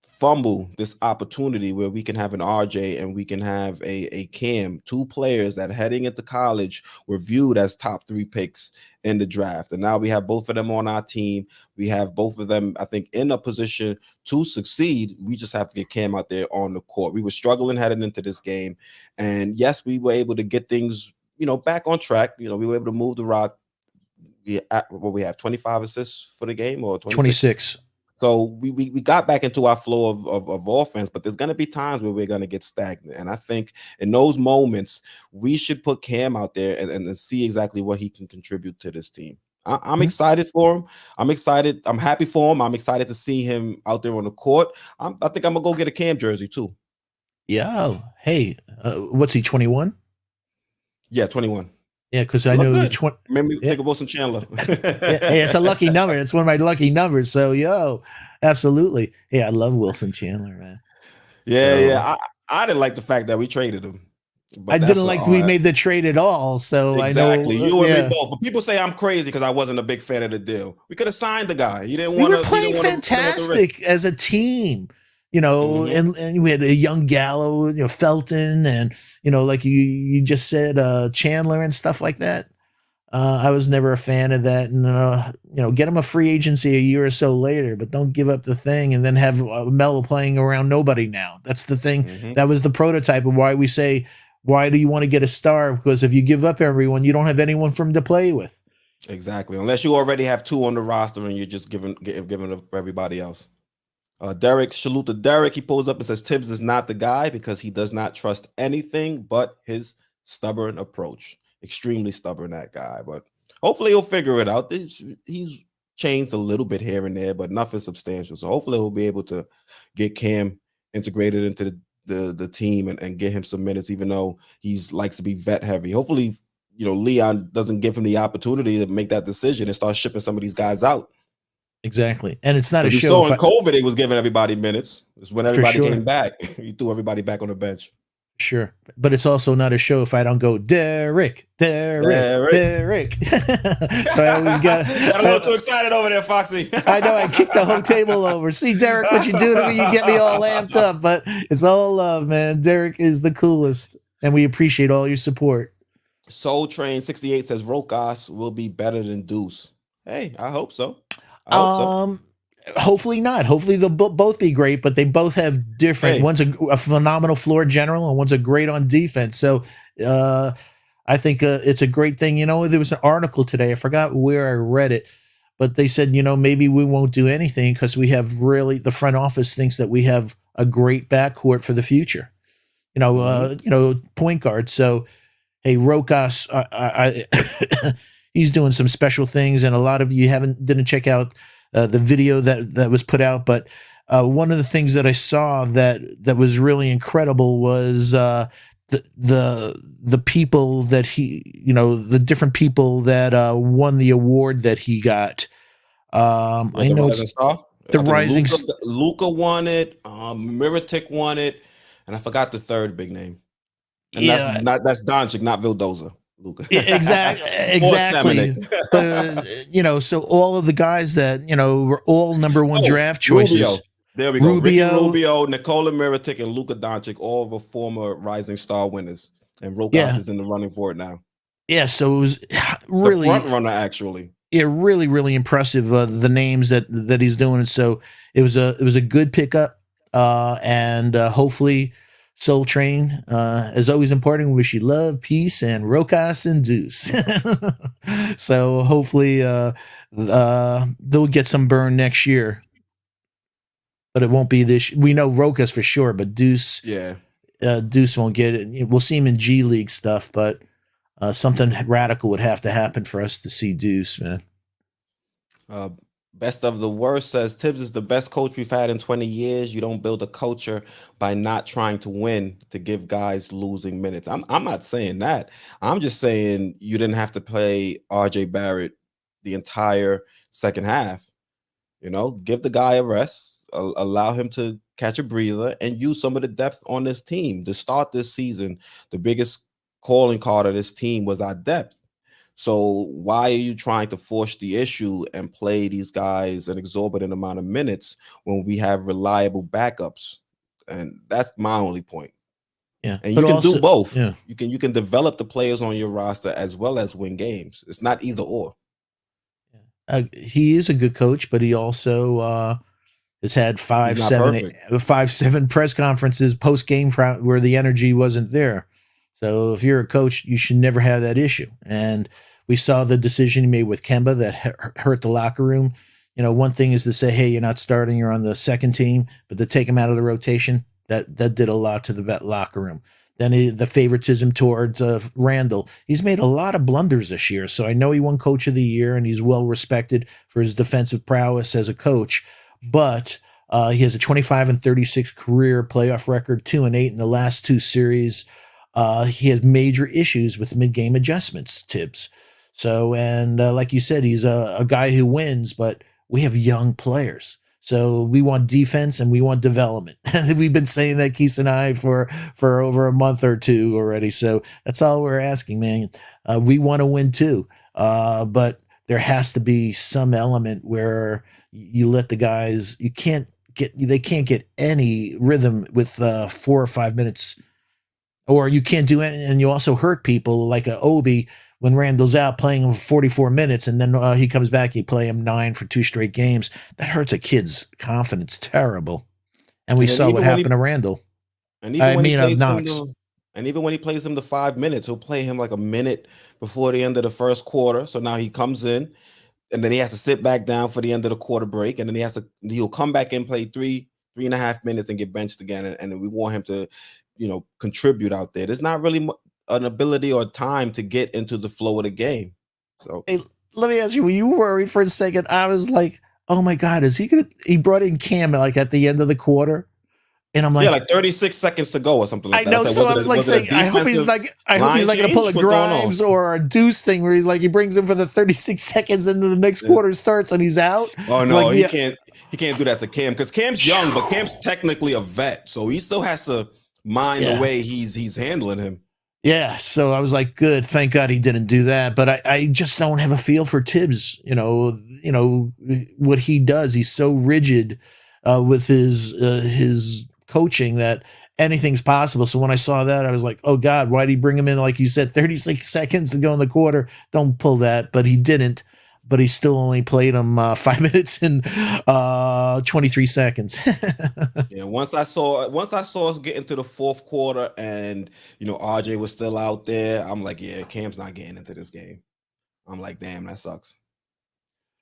Speaker 1: fumble this opportunity where we can have an RJ and we can have a Cam, two players that heading into college were viewed as top 3 picks in the draft. And now we have both of them on our team. We have both of them, I think, in a position to succeed. We just have to get Cam out there on the court. We were struggling heading into this game. And yes, we were able to get things, back on track. We were able to move the rock. We have 25 assists for the game, or
Speaker 2: 26.
Speaker 1: So we got back into our flow of offense, but there's going to be times where we're going to get stagnant. And I think in those moments, we should put Cam out there and see exactly what he can contribute to this team. I'm excited for him. I'm excited. I'm happy for him. I'm excited to see him out there on the court. I think I'm going to go get a Cam jersey too.
Speaker 2: Yeah. Hey, what's he, 21?
Speaker 1: Yeah, 21.
Speaker 2: Yeah, because I know
Speaker 1: he's 20. Remember, think of Wilson Chandler.
Speaker 2: Hey, it's a lucky number. It's one of my lucky numbers. So, absolutely. Yeah, I love Wilson Chandler, man.
Speaker 1: Yeah. I didn't like the fact that we traded him.
Speaker 2: I didn't like we made the trade at all. So
Speaker 1: exactly.
Speaker 2: I know
Speaker 1: you and me both. But people say I'm crazy because I wasn't a big fan of the deal. We could have signed the guy. You didn't want to.
Speaker 2: We were playing fantastic as a team. And we had a young Gallo, Felton, and like you just said, Chandler and stuff like that. I was never a fan of that, and get him a free agency a year or so later, but don't give up the thing and then have Melo playing around nobody. Now that's the thing. That was the prototype of why we say, why do you want to get a star? Because if you give up everyone, you don't have anyone for him to play with.
Speaker 1: Exactly, unless you already have 2 on the roster and you're just giving up everybody else. Derek, salute to Derek. He pulls up and says Thibs is not the guy because he does not trust anything but his stubborn approach. Extremely stubborn, that guy. But hopefully he'll figure it out. He's changed a little bit here and there, but nothing substantial. So hopefully he'll be able to get Cam integrated into the team and get him some minutes, even though he's likes to be vet heavy. Hopefully, Leon doesn't give him the opportunity to make that decision and start shipping some of these guys out.
Speaker 2: Exactly. And it's not a
Speaker 1: show. So in COVID, he was giving everybody minutes. It's when everybody came back. He threw everybody back on the bench.
Speaker 2: Sure. But it's also not a show if I don't go, Derek. So I always got
Speaker 1: a little too excited over there, Foxy.
Speaker 2: I know, I kicked the whole table over. See, Derek, what you do to me, you get me all amped up. But it's all love, man. Derek is the coolest. And we appreciate all your support.
Speaker 1: Soul Train 68 says Rokas will be better than Deuce. Hey, I hope so.
Speaker 2: Hopefully not. Hopefully they'll both be great, but they both have different. Hey. One's a phenomenal floor general, and one's a great on defense. So I think it's a great thing. There was an article today. I forgot where I read it, but they said, maybe we won't do anything because we have the front office thinks that we have a great backcourt for the future. Point guard. So, hey, Rokas, he's doing some special things, and a lot of you didn't check out the video that was put out. But one of the things that I saw that was really incredible was the people that he, the different people that won the award that he got. I know it's the Rising
Speaker 1: Luka won it. Miritic won it, and I forgot the third big name. And that's Doncic, not Vildoza. Luca. Or
Speaker 2: Exactly.
Speaker 1: Semenuk.
Speaker 2: But so all of the guys that were all number one
Speaker 1: Oh,
Speaker 2: draft
Speaker 1: Rubio.
Speaker 2: choices.
Speaker 1: There we go. Ricky
Speaker 2: Rubio,
Speaker 1: Rubio, Nikola Mirotic, and Luka Doncic, all the former Rising Star winners. And Rokas
Speaker 2: yeah,
Speaker 1: is in the running for it now.
Speaker 2: yeah. So it was
Speaker 1: The front
Speaker 2: really,
Speaker 1: runner, actually.
Speaker 2: yeah, really, really impressive. The names that he's doing. So it was a good pickup, and hopefully, Soul Train is always important. We wish you love, peace, and Rokas and Deuce. So hopefully, they'll get some burn next year, but it won't be this. We know Rokas for sure, but Deuce,
Speaker 1: Yeah.
Speaker 2: Deuce won't get it. We'll see him in G League stuff, but something radical would have to happen for us to see Deuce, man.
Speaker 1: Best of the worst says Thibs is the best coach we've had in 20 years. You don't build a culture by not trying to win to give guys losing minutes. I'm not saying that. I'm just saying you didn't have to play RJ Barrett the entire second half. Give the guy a rest, allow him to catch a breather, and use some of the depth on this team. To start this season, the biggest calling card of this team was our depth. So why are you trying to force the issue and play these guys an exorbitant amount of minutes when we have reliable backups? And that's my only point.
Speaker 2: Yeah,
Speaker 1: and you can
Speaker 2: also,
Speaker 1: do both.
Speaker 2: Yeah.
Speaker 1: You can develop the players on your roster as well as win games. It's not either or.
Speaker 2: He is a good coach, but he also has had 7 press conferences post game where the energy wasn't there. So if you're a coach, you should never have that issue. And we saw the decision he made with Kemba that hurt the locker room. One thing is to say, hey, you're not starting, you're on the second team, but to take him out of the rotation, that did a lot to the locker room. Then the favoritism towards Randall. He's made a lot of blunders this year. So I know he won Coach of the Year, and he's well respected for his defensive prowess as a coach. But he has a 25-36 career playoff record, 2-8 in the last 2 series. He has major issues with mid-game adjustments, Thibs. So, and like you said, he's a guy who wins, but we have young players. So we want defense and we want development. We've been saying that, Keith and I, for over a month or two already. So that's all we're asking, man. We want to win too. But there has to be some element where you let the guys, they can't get any rhythm with 4 or 5 minutes, or you can't do it. And you also hurt people like Obi when Randall's out playing him for 44 minutes and then he comes back, you play him 9 for 2 straight games. That hurts a kid's confidence terrible. And we saw what happened to Randall.
Speaker 1: And even when he plays
Speaker 2: Knox.
Speaker 1: And even when he plays him the 5 minutes, he'll play him like a minute before the end of the first quarter. So now he comes in and then he has to sit back down for the end of the quarter break. And then he'll come back and play 3.5 minutes and get benched again. And we want him to, contribute out there. There's not really an ability or time to get into the flow of the game. So
Speaker 2: hey, let me ask you, were you worried for a second? I was like, oh my God, he brought in Cam like at the end of the quarter. And I'm like,
Speaker 1: yeah, like 36 seconds to go or something like that.
Speaker 2: I know. So I was like saying, I hope he's not going to pull a Grimes or a Deuce thing where he's like, he brings him for the 36 seconds and then the next quarter starts and he's out.
Speaker 1: Oh no, he can't do that to Cam because Cam's young, but Cam's technically a vet. So he still has to mind the way he's handling him.
Speaker 2: Yeah, so I was like, good. Thank God he didn't do that. But I just don't have a feel for Thibs. What he does. He's so rigid with his coaching that anything's possible. So when I saw that, I was like, oh God, why did he bring him in? Like you said, 36 seconds to go in the quarter. Don't pull that. But he didn't. But he still only played him 5 minutes and 23 seconds.
Speaker 1: Yeah, once I saw us get into the fourth quarter and RJ was still out there, I'm like, yeah, Cam's not getting into this game. I'm like, damn, that sucks.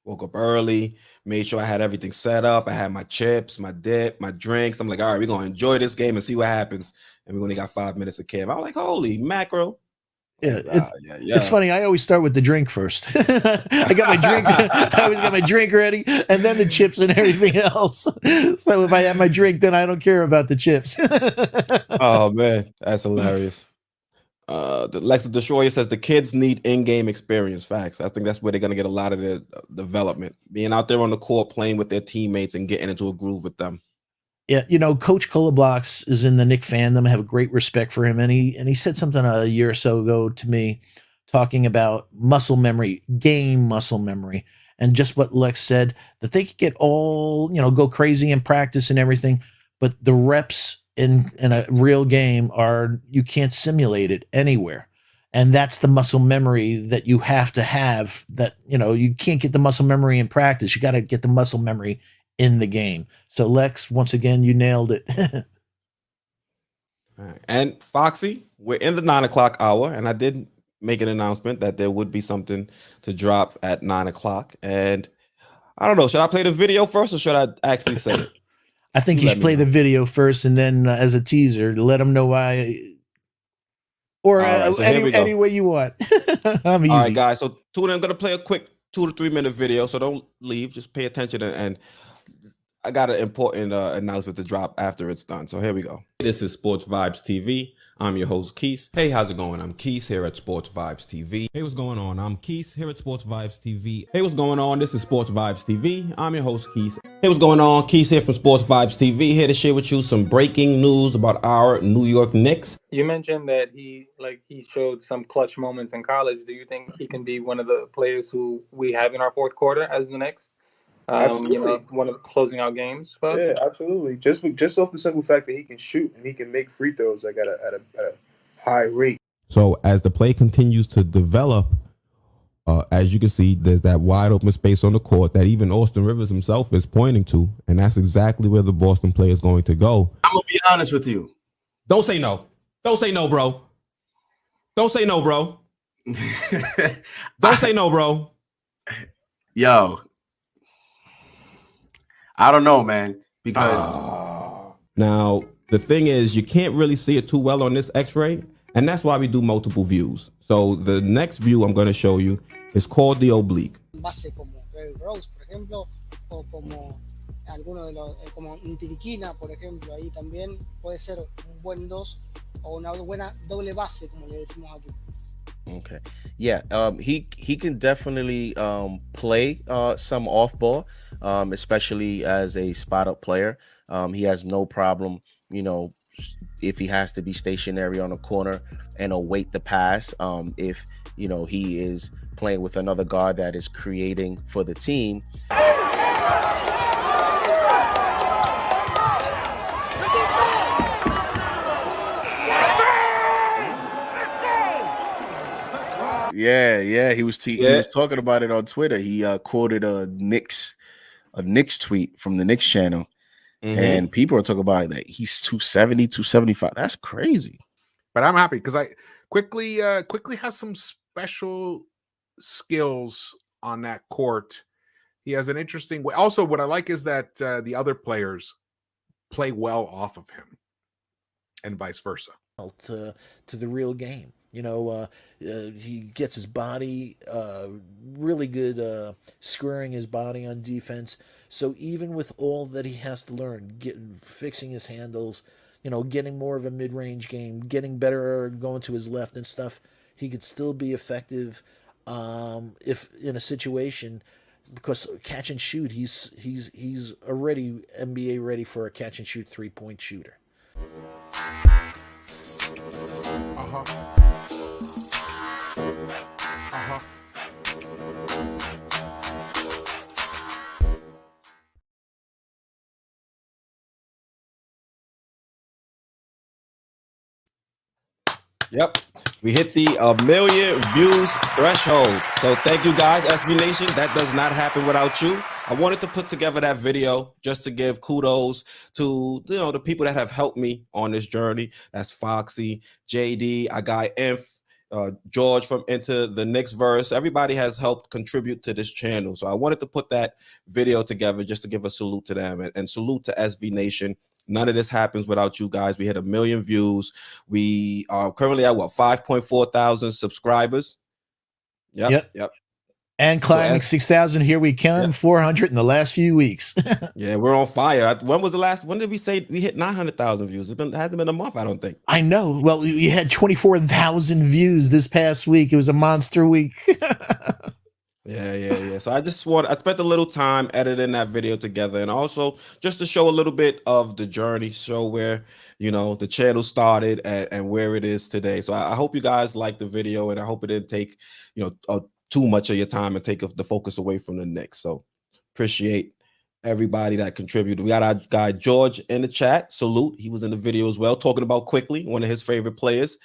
Speaker 1: Woke up early, made sure I had everything set up. I had my chips, my dip, my drinks. I'm like, all right, we're gonna enjoy this game and see what happens. And we only got 5 minutes of Cam. I'm like, holy mackerel.
Speaker 2: Yeah, it's funny. I always start with the drink first. I got my drink. I always got my drink ready, and then the chips and everything else. So if I have my drink, then I don't care about the chips.
Speaker 1: Oh man, that's hilarious. The Lex Destroyer says the kids need in-game experience. Facts. I think that's where they're gonna get a lot of their development. Being out there on the court, playing with their teammates, and getting into a groove with them.
Speaker 2: Yeah, Coach Kuliblocks is in the Knicks fandom. I have a great respect for him, and he said something a year or so ago to me talking about muscle memory, game muscle memory, and just what Lex said, that they could get all, go crazy in practice and everything, but the reps in a real game you can't simulate it anywhere. And that's the muscle memory that you have to have, that, you can't get the muscle memory in practice. You got to get the muscle memory in the game. So Lex, once again, you nailed it.
Speaker 1: Right. And Foxy, we're in the 9 o'clock hour, and I did make an announcement that there would be something to drop at 9 o'clock. And I don't know, should I play the video first or should I actually say it?
Speaker 2: I think you should play the video first, and then as a teaser, let them know why. Or right, so any way you want. I'm easy.
Speaker 1: All right, guys. So I'm going to play a quick 2 to 3 minute video. So don't leave. Just pay attention. And I got an important announcement to drop after it's done. So here we go. This is Sports Vibes TV. I'm your host, Keith. Hey, how's it going? I'm Keith here at Sports Vibes TV. Hey, what's going on? I'm Keith here at Sports Vibes TV. Hey, what's going on? This is Sports Vibes TV. I'm your host, Keith. Hey, what's going on? Keith here from Sports Vibes TV. Here to share with you some breaking news about our New York Knicks.
Speaker 3: You mentioned that he showed some clutch moments in college. Do you think he can be one of the players who we have in our fourth quarter as the Knicks?
Speaker 4: Absolutely.
Speaker 3: One of the closing out games for us?
Speaker 4: Yeah, absolutely. Just off the simple fact that he can shoot and he can make free throws at a high rate.
Speaker 1: So as the play continues to develop, as you can see, there's that wide open space on the court that even Austin Rivers himself is pointing to, and that's exactly where the Boston play is going to go.
Speaker 5: I'm gonna be honest with you.
Speaker 1: Don't say no. Don't say no, bro. Don't say no, bro. Don't say no, bro.
Speaker 5: Yo. I don't know, man, because
Speaker 1: now the thing is you can't really see it too well on this x-ray, and that's why we do multiple views. So the next view I'm going to show you is called the oblique.
Speaker 6: Base como Rose, por ejemplo, o como alguno de los como Intiriquina, por ejemplo, ahí también puede ser un buen 2 o una buena doble base, como le decimos aquí.
Speaker 7: Okay. Yeah, he can definitely play some off ball, especially as a spot up player. He has no problem, if he has to be stationary on a corner and await the pass. If he is playing with another guard that is creating for the team. Yeah, he was talking about it on Twitter. He quoted a Knicks tweet from the Knicks channel, and people are talking about that he's 270, 275. That's crazy.
Speaker 8: But I'm happy because I quickly has some special skills on that court. He has an interesting way. Also, what I like is that the other players play well off of him, and vice versa.
Speaker 2: To the real game. He gets his body really good, squaring his body on defense. So even with all that he has to learn, fixing his handles, getting more of a mid-range game, getting better going to his left and stuff, he could still be effective if in a situation, because catch and shoot, he's already NBA ready for a catch and shoot 3-point shooter.
Speaker 1: Yep, we hit the 1 million views threshold. So thank you guys, SB Nation. That does not happen without you. I wanted to put together that video just to give kudos to the people that have helped me on this journey. That's Foxy, JD, our guy Inf, George from Into the Knicks Verse. Everybody has helped contribute to this channel. So I wanted to put that video together just to give a salute to them and salute to SB Nation. None of this happens without you guys. We hit 1 million views. We are currently at 5.4 thousand subscribers. Yep.
Speaker 2: And climbing 6,000. Here we come. Yep. 400 in the last few weeks.
Speaker 1: Yeah, we're on fire. When did we say we hit 900,000 views? It hasn't been a month, I don't think.
Speaker 2: I know. Well, you had 24,000 views this past week. It was a monster week.
Speaker 1: Yeah. So I spent a little time editing that video together, and also just to show a little bit of the journey, show where the channel started and where it is today. So I hope you guys liked the video, and I hope it didn't take too much of your time and take the focus away from the Knicks. So appreciate everybody that contributed. We got our guy George in the chat. Salute. He was in the video as well, talking about Quickly, one of his favorite players.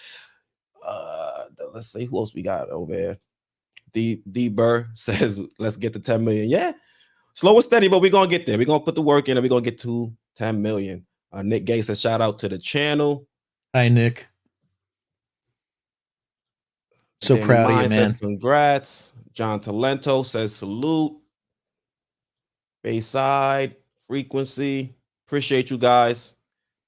Speaker 1: Let's see who else we got over there. D Burr says, let's get to 10 million. Yeah, slow and steady, but we're gonna get there. We're gonna put the work in, and we're gonna get to 10 million. Nick Gay says, shout out to the channel.
Speaker 2: Hi, Nick. So
Speaker 1: Danny
Speaker 2: proud of you,
Speaker 1: Mine says,
Speaker 2: man.
Speaker 1: congrats. John Talento says, salute. Bayside Frequency, appreciate you guys.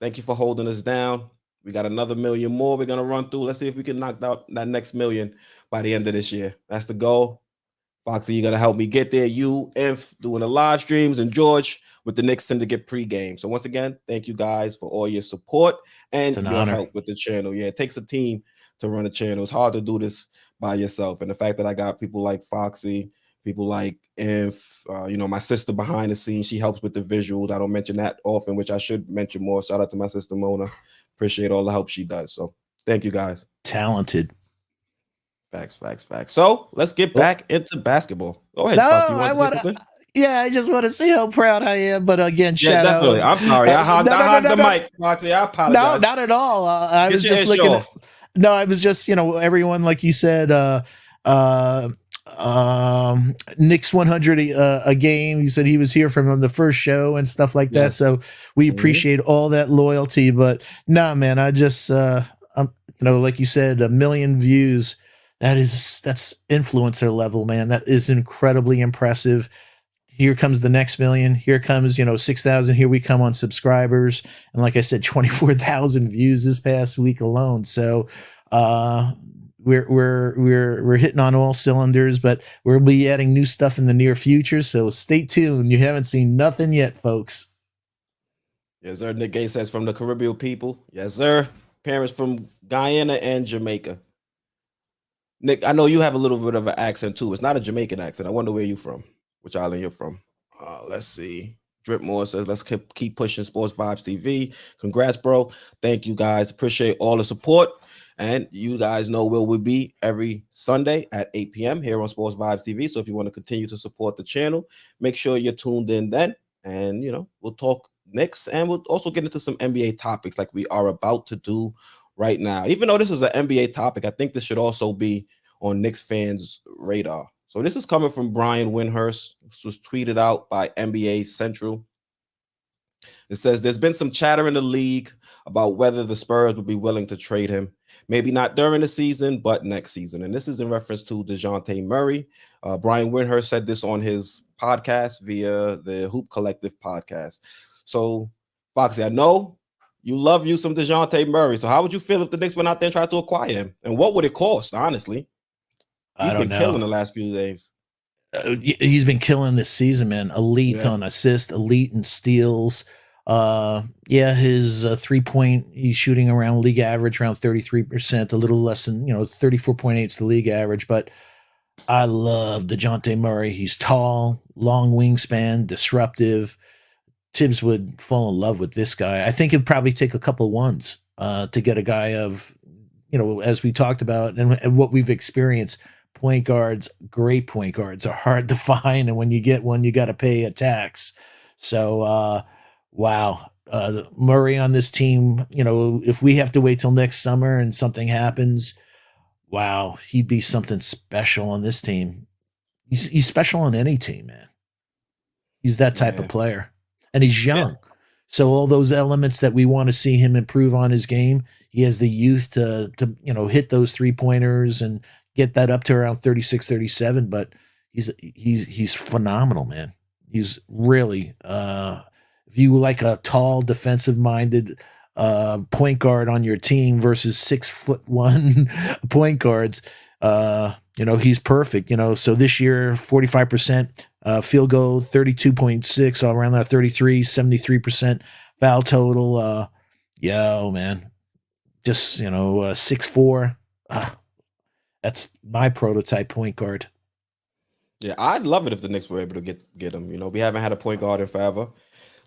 Speaker 1: Thank you for holding us down. We got another million more we're gonna run through. Let's see if we can knock out that next million by the end of this year. That's the goal. Foxy, you're gonna help me get there. You, Inf, doing the live streams, and George with the Knicks Syndicate pregame. So once again, thank you guys for all your support and your
Speaker 2: honor.
Speaker 1: help with the channel. Yeah, it takes a team to run a channel. It's hard to do this by yourself. And the fact that I got people like Foxy, people like Inf, my sister behind the scenes, she helps with the visuals. I don't mention that often, which I should mention more. Shout out to my sister Mona. Appreciate all the help she does. So thank you guys.
Speaker 2: Talented.
Speaker 1: Facts. So let's get back into basketball. Go ahead.
Speaker 2: No,
Speaker 1: Fox,
Speaker 2: I just want to see how proud I am. But again, shout
Speaker 1: definitely.
Speaker 2: out.
Speaker 1: I'm sorry. I hogged the mic, Foxy. I apologize.
Speaker 2: No, not at all. I was just looking at, no, I was just, everyone, like you said, Knicks 100 a game. You said he was here from the first show and stuff like that. So we appreciate all that loyalty. But nah, man, I just, like you said, 1 million views. That's influencer level, man. That is incredibly impressive. Here comes the next million. Here comes, 6,000. Here we come on subscribers. And like I said, 24,000 views this past week alone. So, we're hitting on all cylinders, but we'll be adding new stuff in the near future. So stay tuned. You haven't seen nothing yet, folks.
Speaker 1: Yes, sir. Nick Gay says from the Caribbean people. Yes, sir. Parents from Guyana and Jamaica. Nick, I know you have a little bit of an accent too. It's not a Jamaican accent. I wonder where you're from, which island you're from. Let's see. Dripmore says, let's keep pushing Sports Vibes TV. Congrats, bro. Thank you guys. Appreciate all the support. And you guys know where we'll be every Sunday at 8 p.m. here on Sports Vibes TV. So if you want to continue to support the channel, make sure you're tuned in then. And, we'll talk Knicks, and we'll also get into some NBA topics like we are about to do right now. Even though this is an NBA topic, I think this should also be on Knicks fans' radar. So this is coming from Brian Windhurst. This was tweeted out by NBA Central. It says, there's been some chatter in the league about whether the Spurs would be willing to trade him. Maybe not during the season, but next season. And this is in reference to Dejounte Murray. Brian Windhurst said this on his podcast via the Hoop Collective podcast. So, Foxy, I know you love you some Dejounte Murray. So how would you feel if the Knicks went out there and tried to acquire him? And what would it cost, honestly? He's been killing the last few days.
Speaker 2: He's been killing this season, man. Elite on assists, elite in steals. His 3-point, he's shooting around league average, around 33%, a little less than, 34.8 is the league average. But I love Dejounte Murray. He's tall, long wingspan, disruptive. Thibs would fall in love with this guy. I think it'd probably take a couple ones to get a guy of, as we talked about and what we've experienced. Point guards, great point guards are hard to find. And when you get one, you got to pay a tax. So, wow. Murray on this team, if we have to wait till next summer and something happens, wow, he'd be something special on this team. He's special on any team, man. He's that type of player. And he's young. Yeah. So all those elements that we want to see him improve on his game, he has the youth to hit those 3-pointers and get that up to around 36, 37. But he's phenomenal, man. He's really, if you like a tall, defensive-minded point guard on your team versus 6'1" point guards, he's perfect. So this year, 45% field goal, 32.6, all around that 33, 73% foul total. Man, just 6'4". That's my prototype point guard.
Speaker 1: Yeah, I'd love it if the Knicks were able to get him. We haven't had a point guard in forever.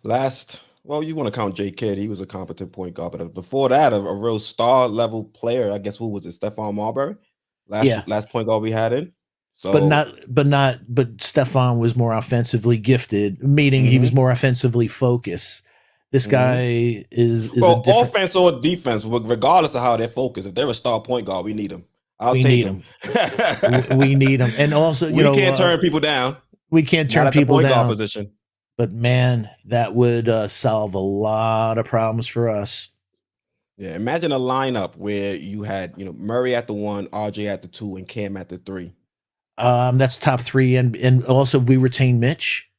Speaker 1: Well, you want to count Jay Kidd. He was a competent point guard. But before that, a real star level player, I guess, who was it? Stephon Marbury?
Speaker 2: Yeah.
Speaker 1: Last point guard we had in. So,
Speaker 2: but Stefan was more offensively gifted, meaning he was more offensively focused. This guy is
Speaker 1: well,
Speaker 2: a different
Speaker 1: offense or defense, regardless of how they're focused. If they're a star point guard, we need him.
Speaker 2: we need him. We need him. And also,
Speaker 1: we can't turn people down.
Speaker 2: We can't turn
Speaker 1: Not at the
Speaker 2: people
Speaker 1: point guard
Speaker 2: down.
Speaker 1: position.
Speaker 2: But man, that would solve a lot of problems for us.
Speaker 1: Yeah, imagine a lineup where you had, Murray at the 1, RJ at the 2, and Cam at the 3.
Speaker 2: That's top 3, and also we retain Mitch.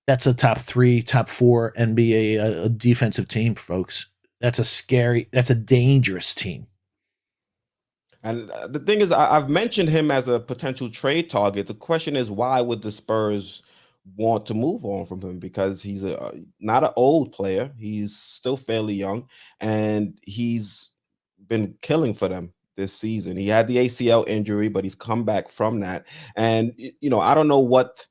Speaker 2: That's a top 3, top 4 NBA defensive team, folks. That's a dangerous team.
Speaker 1: And the thing is, I've mentioned him as a potential trade target. The question is, why would the Spurs want to move on from him? Because he's not an old player. He's still fairly young, and he's been killing for them this season. He had the ACL injury, but he's come back from that. And, I don't know what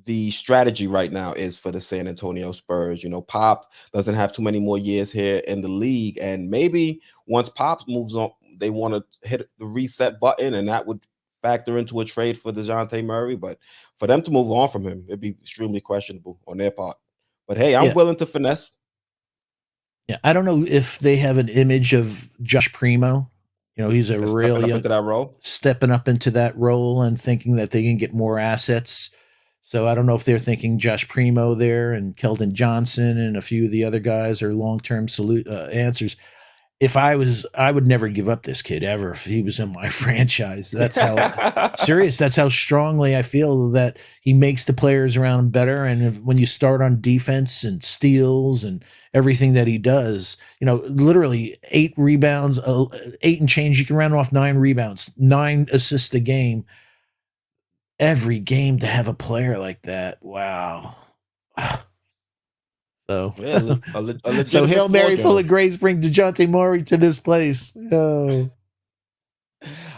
Speaker 1: the strategy right now is for the San Antonio Spurs. Pop doesn't have too many more years here in the league. And maybe once Pop moves on, they want to hit the reset button, and that would factor into a trade for Dejounte Murray. But for them to move on from him, it'd be extremely questionable on their part. But hey, I'm willing to finesse.
Speaker 2: Yeah, I don't know if they have an image of Josh Primo. He's a real young,
Speaker 1: into that role,
Speaker 2: stepping up into that role and thinking that they can get more assets. So I don't know if they're thinking Josh Primo there and Keldon Johnson and a few of the other guys are long-term answers. If I would never give up this kid ever if he was in my franchise. That's how serious. That's how strongly I feel that he makes the players around him better. And when you start on defense and steals and everything that he does, literally 8 rebounds, 8 and change. You can round off 9 rebounds, 9 assists a game. Every game to have a player like that. Wow. So,
Speaker 1: yeah,
Speaker 2: so Hail Mary full of grace, bring Dejounte Murray to this place. Oh.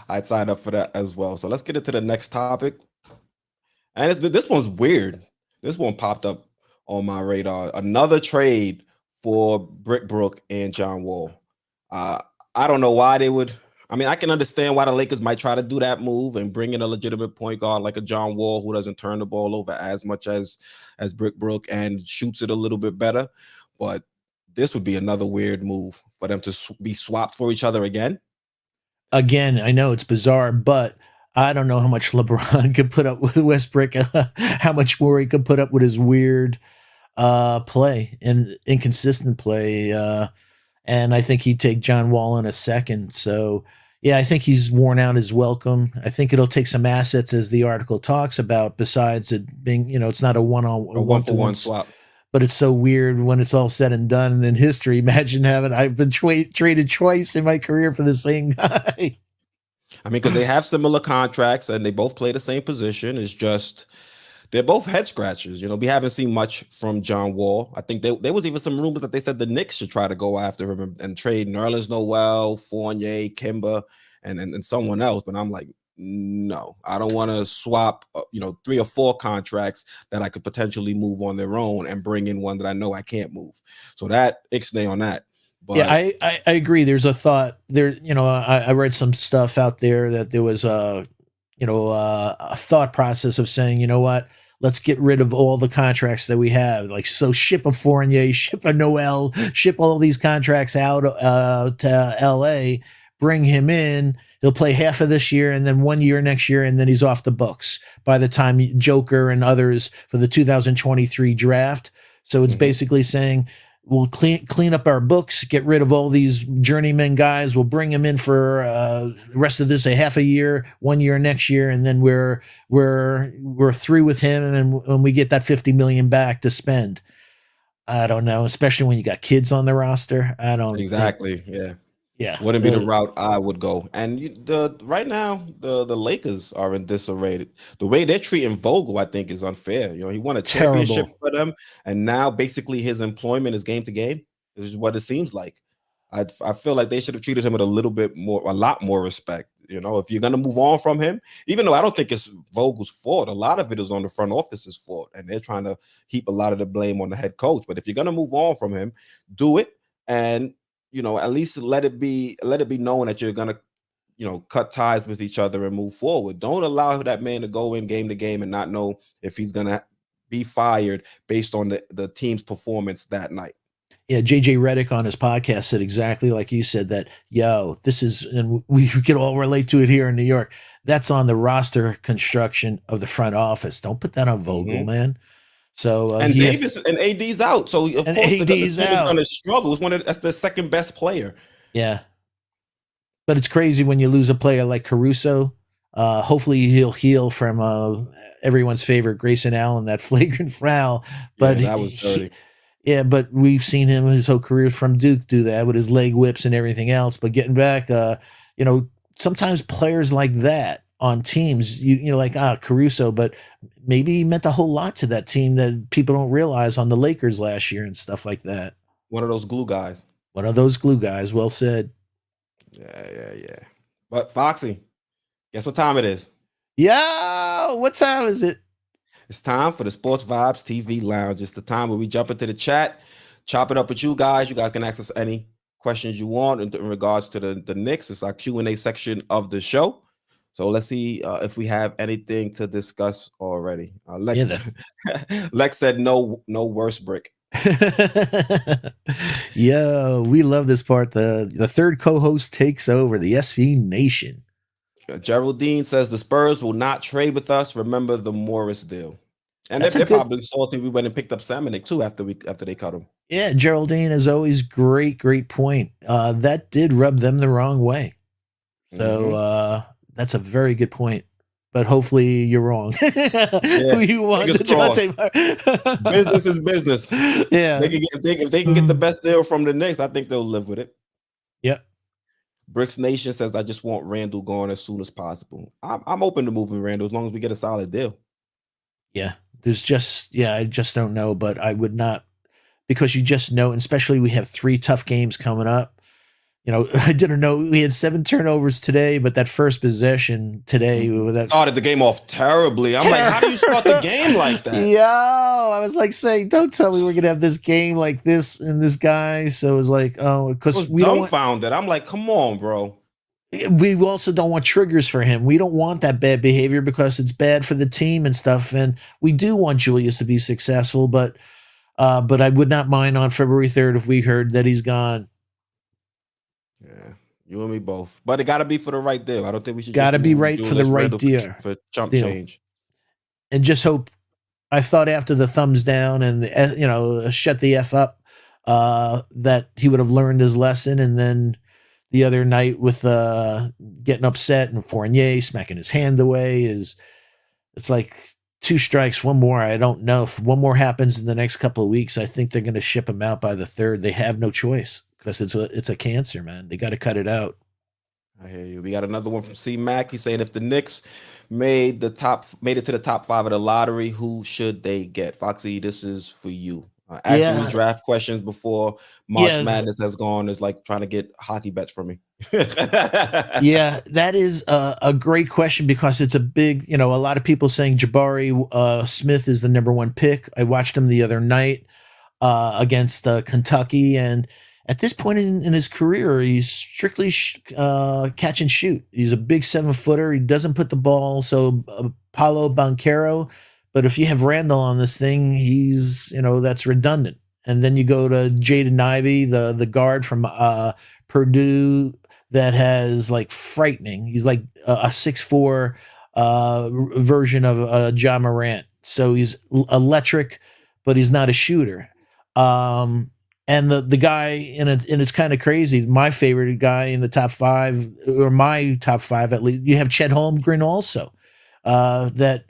Speaker 1: I'd sign up for that as well. So let's get into the next topic. And this one's weird. This one popped up on my radar. Another trade for Brick Brook and John Wall. I don't know why they would. I mean, I can understand why the Lakers might try to do that move and bring in a legitimate point guard like a John Wall who doesn't turn the ball over as much as Brick Brook and shoots it a little bit better. But this would be another weird move for them to be swapped for each other again.
Speaker 2: Again, I know it's bizarre, but I don't know how much LeBron could put up with Westbrook, how much more he could put up with his weird play and inconsistent play. And I think he'd take John Wall in a second. So, yeah, I think he's worn out his welcome. I think it'll take some assets, as the article talks about, besides it being, it's not a one-for-one
Speaker 1: swap.
Speaker 2: But it's so weird when it's all said and done. And in history, imagine I've been traded twice in my career for the same guy.
Speaker 1: I mean, because they have similar contracts and they both play the same position. It's just they're both head scratchers. We haven't seen much from John Wall. I think there was even some rumors that they said the Knicks should try to go after him and trade Nerlens Noel, Fournier, Kimba, and someone else. But I'm like, no, I don't want to swap, 3 or 4 contracts that I could potentially move on their own and bring in one that I know I can't move. So that ixnay on that. But
Speaker 2: yeah, I agree. There's a thought there. I read some stuff out there that there was a thought process of saying, you know what? Let's get rid of all the contracts that we have. Like, so ship a Fournier, ship a Noel, ship all these contracts out to LA, bring him in. He'll play half of this year and then 1 year next year, and then he's off the books by the time Joker and others for the 2023 draft. So it's basically saying, we'll clean up our books, get rid of all these journeyman guys. We'll bring them in for the rest of this, a half a year, 1 year next year, and then we're through with him. And when we get that $50 million back to spend, I don't know. Especially when you got kids on the roster, I don't
Speaker 1: exactly. Yeah,
Speaker 2: yeah,
Speaker 1: wouldn't be the route I would go. And right now the Lakers are in disarray. The way they're treating Vogel, I think, is unfair. He won a championship for them, and now basically his employment is game to game. This is what it seems like. I feel like they should have treated him with a lot more respect. If you're gonna move on from him, even though I don't think it's Vogel's fault, a lot of it is on the front office's fault, and they're trying to heap a lot of the blame on the head coach. But if you're gonna move on from him, do it, and at least let it be known that you're gonna cut ties with each other and move forward. Don't allow that man to go in game to game and not know if he's gonna be fired based on the team's performance that night.
Speaker 2: Yeah, JJ Redick on his podcast said exactly like you said, that, this is, and we can all relate to it here in New York, that's on the roster construction of the front office. Don't put that on Vogel, man. So
Speaker 1: and Davis and AD's out, so of course the team is going to struggle. That's the second best player.
Speaker 2: Yeah, but it's crazy when you lose a player like Caruso. Hopefully he'll heal from everyone's favorite Grayson Allen, that flagrant foul. But
Speaker 1: that was dirty.
Speaker 2: But we've seen him his whole career from Duke do that with his leg whips and everything else. But getting back, sometimes players like that on teams, you like Caruso, but maybe he meant a whole lot to that team that people don't realize on the Lakers last year and stuff like that.
Speaker 1: One of those glue guys.
Speaker 2: Well said.
Speaker 1: Yeah. But Foxy, guess what time it is?
Speaker 2: Yeah, what time is it?
Speaker 1: It's time for the Sports Vibes TV Lounge. It's the time where we jump into the chat, chop it up with you guys. You guys can ask us any questions you want in regards to the Knicks. It's our Q&A section of the show. So let's see if we have anything to discuss already. Lex said no Westbrook.
Speaker 2: Yo, we love this part. The third co-host takes over, the SV Nation.
Speaker 1: Geraldine says the Spurs will not trade with us. Remember the Morris deal. And they're probably salty we went and picked up Samanik too after they cut him.
Speaker 2: Yeah, Geraldine, as always, great point. That did rub them the wrong way. So that's a very good point. But hopefully you're wrong. We want Dejounte.
Speaker 1: Business is business.
Speaker 2: Yeah.
Speaker 1: If they can get the best deal from the Knicks, I think they'll live with it.
Speaker 2: Yep.
Speaker 1: Bricks Nation says, I just want Randall gone as soon as possible. I'm open to moving Randall as long as we get a solid deal.
Speaker 2: Yeah. I just don't know, but I would not, because you just know, and especially we have 3 tough games coming up. I didn't know we had 7 turnovers today, but that first possession today
Speaker 1: started the game off terribly. I'm like, how do you start the game like that?
Speaker 2: Yo, I was like saying, don't tell me we're gonna have this game like this and this guy. So it was like, because we
Speaker 1: dumbfounded. I'm like, come on, bro.
Speaker 2: We also don't want triggers for him. We don't want that bad behavior because it's bad for the team and stuff. And we do want Julius to be successful, but I would not mind on February 3rd if we heard that he's gone.
Speaker 1: Yeah, you and me both. But it got to be for the right deal. I don't think we should.
Speaker 2: Got to be right for the right deal.
Speaker 1: For chump change.
Speaker 2: And just hope. I thought after the thumbs down and shut the F up, that he would have learned his lesson. And then the other night with getting upset and Fournier smacking his hand away it's like 2 strikes, 1 more. I don't know if 1 more happens in the next couple of weeks. I think they're going to ship him out by the 3rd. They have no choice. Because it's a cancer, man. They got to cut it out.
Speaker 1: I hear you. We got another one from C Mac. He's saying if the Knicks made it to the top 5 of the lottery, who should they get? Foxy, this is for you. Asking me draft questions before March Madness has gone is like trying to get hockey bets from me.
Speaker 2: Yeah, that is a great question because it's a big, a lot of people saying Jabari Smith is the number 1 pick. I watched him the other night against Kentucky, and at this point in his career, he's strictly catch and shoot. He's a big 7-footer. He doesn't put the ball. So Paolo Banchero, but if you have Randall on this thing, he's that's redundant. And then you go to Jaden Ivey, the guard from Purdue, that has like frightening. He's like a 6'4" version of John Morant. So he's electric, but he's not a shooter. And the guy, and it's kind of crazy, my favorite guy in the top 5, or my top 5 at least, you have Chet Holmgren also, that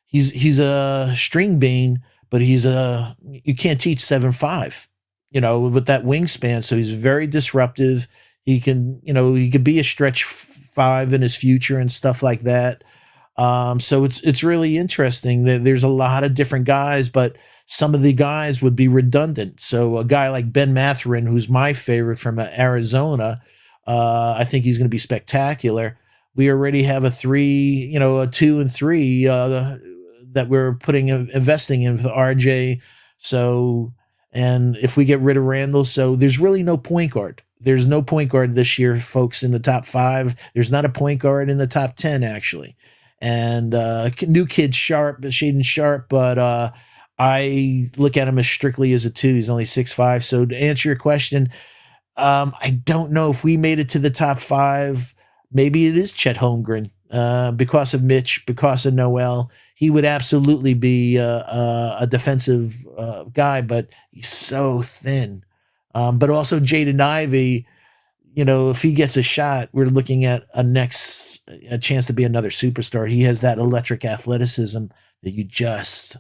Speaker 2: he's a string bean, but you can't teach 7'5", with that wingspan. So he's very disruptive. He can, he could be a stretch 5 in his future and stuff like that. So it's really interesting that there's a lot of different guys, but some of the guys would be redundant. So a guy like Ben Mathurin, who's my favorite from Arizona, I think he's going to be spectacular. we already have a 2 and 3 that we're investing in with RJ. So, and if we get rid of Randall, so there's really no point guard. There's no point guard this year, folks, in the top 5. There's not a point guard in the top 10, actually. And new kid Sharp, Shaden Sharp, but I look at him as strictly as a 2. He's only 6'5". So to answer your question, I don't know if we made it to the top 5. Maybe it is Chet Holmgren because of Mitch, because of Noel. He would absolutely be a defensive guy, but he's so thin. But also Jaden Ivey, if he gets a shot, we're looking at a chance to be another superstar. He has that electric athleticism that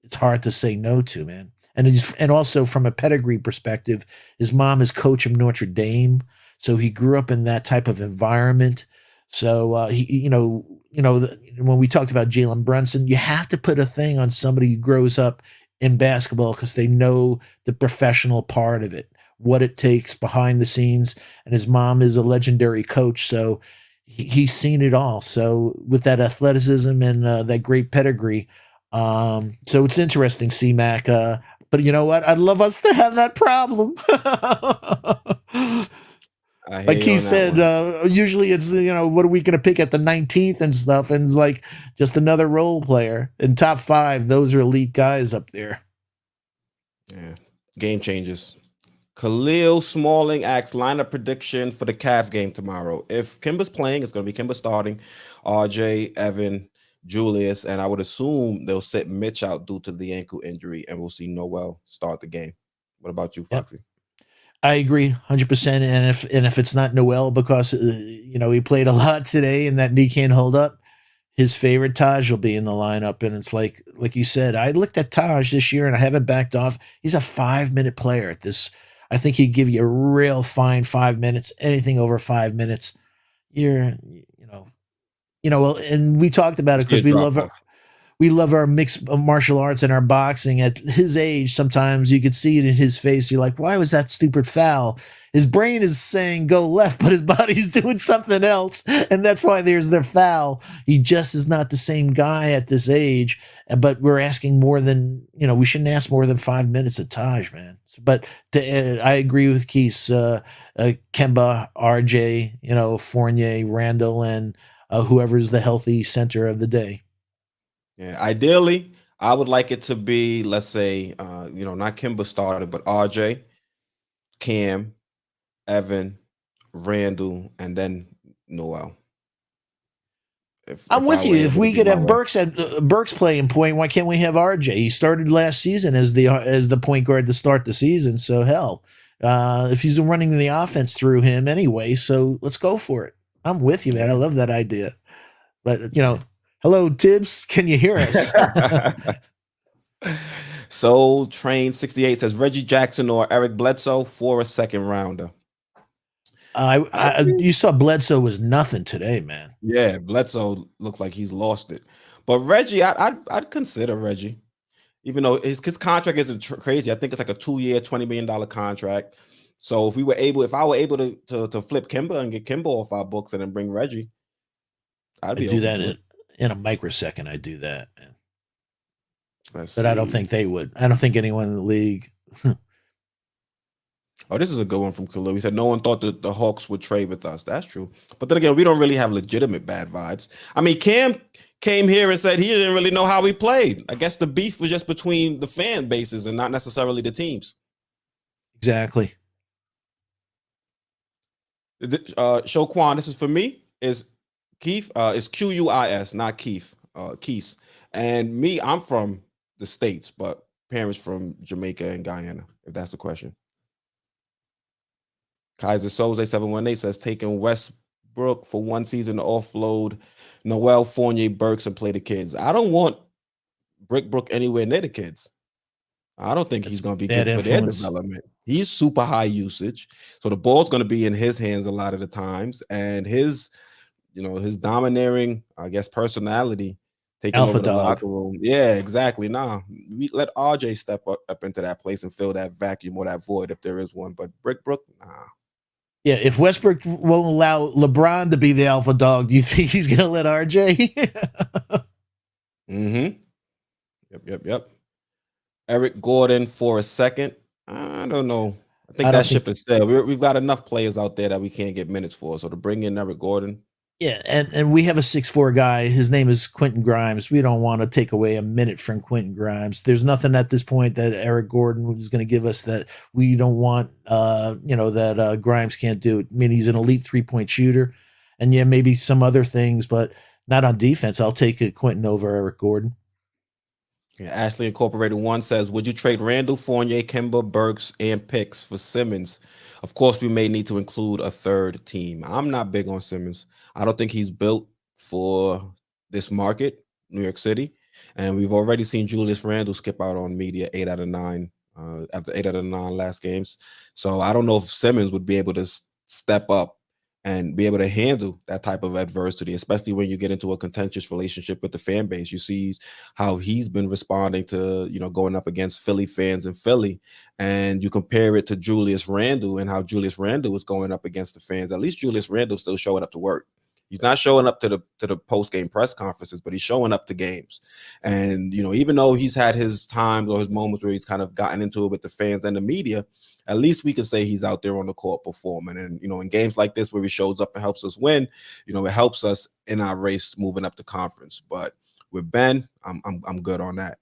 Speaker 2: it's hard to say no to, man. And also from a pedigree perspective, his mom is coach of Notre Dame, so he grew up in that type of environment. So when we talked about Jalen Brunson, you have to put a thing on somebody who grows up in basketball because they know the professional part of it, what it takes behind the scenes. And his mom is a legendary coach, so he's seen it all. So with that athleticism and that great pedigree, so it's interesting, C-Mac. But you know what? I'd love us to have that problem. Like he said, usually it's, what are we going to pick at the 19th and stuff? And it's like just another role player. In top 5, those are elite guys up there.
Speaker 1: Yeah. Game changes. Khalil Smalling asks lineup prediction for the Cavs game tomorrow. If Kimba's playing, it's going to be Kimba starting, RJ, Evan, Julius, and I would assume they'll sit Mitch out due to the ankle injury, and we'll see Noel start the game. What about you, Foxy?
Speaker 2: Yep. I agree 100%. And if it's not Noel because he played a lot today and that knee can't hold up, his favorite Taj will be in the lineup. And it's like you said, I looked at Taj this year and I haven't backed off. He's a 5-minute player at this. I think he'd give you a real fine 5 minutes. Anything over 5 minutes, and we talked about it because we love our mixed martial arts and our boxing. At his age, sometimes you could see it in his face. You're like, why was that stupid foul? His brain is saying go left, but his body's doing something else. And that's why there's their foul. He just is not the same guy at this age. But we're asking more than, we shouldn't ask more than 5 minutes of Taj, man. But I agree with Keith, Kemba, RJ, Fournier, Randall, and whoever's the healthy center of the day.
Speaker 1: Yeah, ideally, I would like it to be, let's say, not Kimba started, but RJ, Cam, Evan, Randall, and then Noel.
Speaker 2: I'm with you. If we could have Burks playing point, why can't we have RJ? He started last season as the point guard to start the season. So hell, if he's running the offense through him anyway, so let's go for it. I'm with you, man. I love that idea. But hello, Thibs. Can you hear us?
Speaker 1: Soul Train 68 says Reggie Jackson or Eric Bledsoe for a second rounder.
Speaker 2: You saw Bledsoe was nothing today, man.
Speaker 1: Yeah, Bledsoe looks like he's lost it. But Reggie, I'd consider Reggie, even though his contract isn't crazy. I think it's like a 2-year, $20 million contract. So if I were able to flip Kimba and get Kimba off our books and then bring Reggie, I'd do that
Speaker 2: in a microsecond. I'd do that, man.
Speaker 1: But
Speaker 2: I don't think they would. I don't think anyone in the league.
Speaker 1: Oh, this is a good one from Khalil. He said no one thought that the Hawks would trade with us. That's true. But then again, we don't really have legitimate bad vibes. I mean, Cam came here and said he didn't really know how we played. I guess the beef was just between the fan bases and not necessarily the teams.
Speaker 2: Exactly.
Speaker 1: Shoquan, this is for me, is Keith, is Quis, not Keith, Keith. And me, I'm from the States, but parents from Jamaica and Guyana, if that's the question. Kaiser Soze 718 says taking Westbrook for one season to offload Noel, Fournier, Burks, and play the kids. I don't want Brook anywhere near the kids. I don't think he's going to be good for their development. He's super high usage, so the ball's going to be in his hands a lot of the times, and his domineering, I guess, personality taking
Speaker 2: Alpha
Speaker 1: over the
Speaker 2: dog.
Speaker 1: locker room. Yeah, exactly. We let RJ step up into that place and fill that vacuum or that void if there is one. But Brook, nah.
Speaker 2: Yeah, if Westbrook won't allow LeBron to be the alpha dog, do you think he's going to let RJ?
Speaker 1: Mm-hmm. Yep. Eric Gordon for a second. I don't know. I think
Speaker 2: I
Speaker 1: that
Speaker 2: don't
Speaker 1: ship
Speaker 2: think.
Speaker 1: is sailed. We've got enough players out there that we can't get minutes for. So to bring in Eric Gordon,
Speaker 2: Yeah, and we have a 6'4" guy. His name is Quentin Grimes. We don't want to take away a minute from Quentin Grimes. There's nothing at this point that Eric Gordon is going to give us that we don't want. That Grimes can't do. I mean, he's an elite 3-point shooter, and yeah, maybe some other things, but not on defense. I'll take it Quentin over Eric Gordon.
Speaker 1: yeah, Ashley Incorporated 1 says, would you trade Randall, Fournier, Kemba, Burks, and picks for Simmons? Of course, we may need to include a third team. I'm not big on Simmons. I don't think he's built for this market, New York City. And we've already seen Julius Randle skip out on media 8 out of 9 after 8 out of 9 last games. So I don't know if Simmons would be able to step up and be able to handle that type of adversity, especially when you get into a contentious relationship with the fan base. You see how he's been responding to, going up against Philly fans in Philly, and you compare it to Julius Randle and how Julius Randle was going up against the fans. At least Julius Randle still showing up to work. He's not showing up to the post-game press conferences, but he's showing up to games. And, even though he's had his times or his moments where he's kind of gotten into it with the fans and the media, at least we can say he's out there on the court performing. And, in games like this where he shows up and helps us win, it helps us in our race moving up the conference. But with Ben, I'm good on that.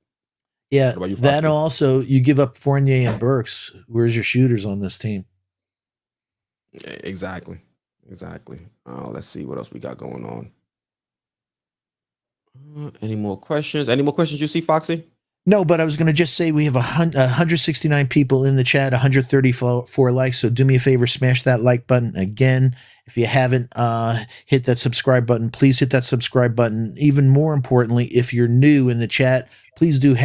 Speaker 2: Yeah,
Speaker 1: What about you,
Speaker 2: that
Speaker 1: Foxy?
Speaker 2: also, you give up Fournier and Burks. Where's your shooters on this team?
Speaker 1: Exactly. Let's see what else we got going on. Any more questions? You see, Foxy?
Speaker 2: No, but I was going to just say we have 169 people in the chat, 134 likes. So do me a favor, smash that like button again. If you haven't hit that subscribe button, please hit that subscribe button. Even more importantly, if you're new in the chat, please do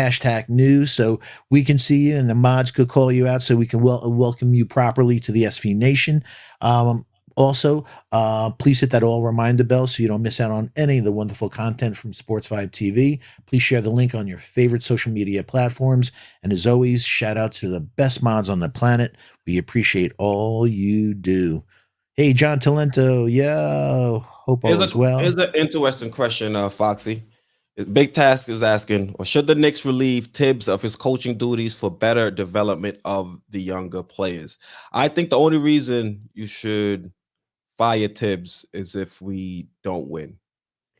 Speaker 2: #new so we can see you and the mods could call you out so we can welcome you properly to the SV Nation. Also, please hit that all reminder bell so you don't miss out on any of the wonderful content from Sports Vibe TV. Please share the link on your favorite social media platforms. And as always, shout out to the best mods on the planet. We appreciate all you do. Hey, John Talento. Yo, hope all is well.
Speaker 1: Here's an interesting question, Foxy. Big Task is asking, or should the Knicks relieve Thibs of his coaching duties for better development of the younger players? I think the only reason you should fire Thibs is if we don't win.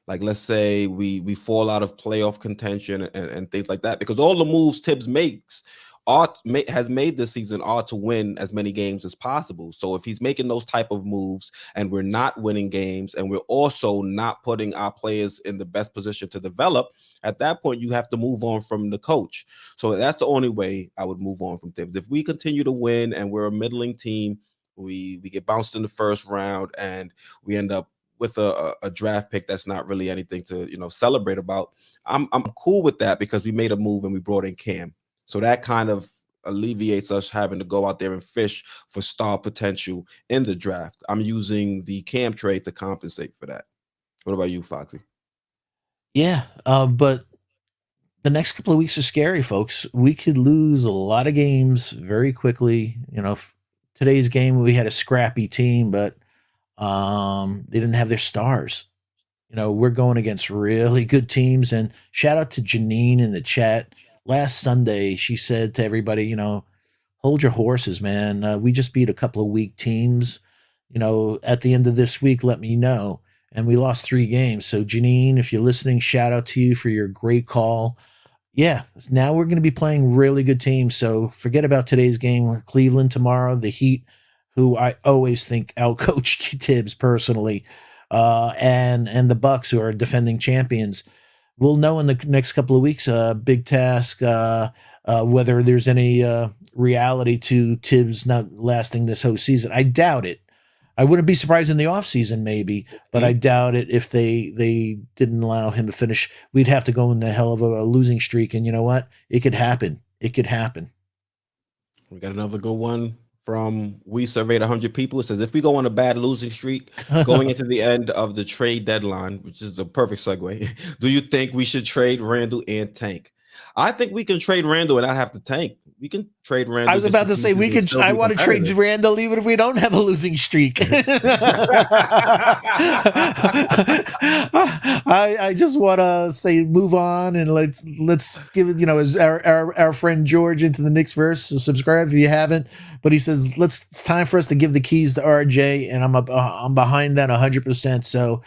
Speaker 1: Like, let's say we fall out of playoff contention and things like that, because all the moves Thibs has made this season are to win as many games as possible. So if he's making those type of moves and we're not winning games and we're also not putting our players in the best position to develop, at that point you have to move on from the coach. So that's the only way I would move on from Thibs. If we continue to win and we're a middling team, we get bounced in the first round and we end up with a draft pick that's not really anything to celebrate about, I'm cool with that because we made a move and we brought in Cam. So that kind of alleviates us having to go out there and fish for star potential in the draft. I'm using the Cam trade to compensate for that. What about you, Foxy?
Speaker 2: Yeah, but the next couple of weeks are scary, folks. We could lose a lot of games very quickly. Today's game, we had a scrappy team, but they didn't have their stars. We're going against really good teams. And shout out to Janine in the chat. Last Sunday, she said to everybody, hold your horses, man. We just beat a couple of weak teams. At the end of this week, let me know. And we lost 3 games. So Janine, if you're listening, shout out to you for your great call. Yeah, now we're going to be playing really good teams. So forget about today's game. Cleveland tomorrow, the Heat, who I always think outcoached Thibs personally, and the Bucks, who are defending champions. We'll know in the next couple of weeks. Big Task, whether there's any reality to Thibs not lasting this whole season. I doubt it. I wouldn't be surprised in the offseason maybe, but I doubt it if they didn't allow him to finish. We'd have to go in the hell of a losing streak, and you know what? It could happen. It could happen.
Speaker 1: We got another good one from We Surveyed 100 People. It says, if we go on a bad losing streak going into the end of the trade deadline, which is the perfect segue, do you think we should trade Randall and Tank? I think we can trade Randall and not have to tank. We can trade Randall.
Speaker 2: I was about to say we could. I want to trade Randall even if we don't have a losing streak. I just want to say move on and let's give it. As our friend George into the Knicks verse. So subscribe if you haven't. But he says it's time for us to give the keys to RJ, and I'm behind that 100%. So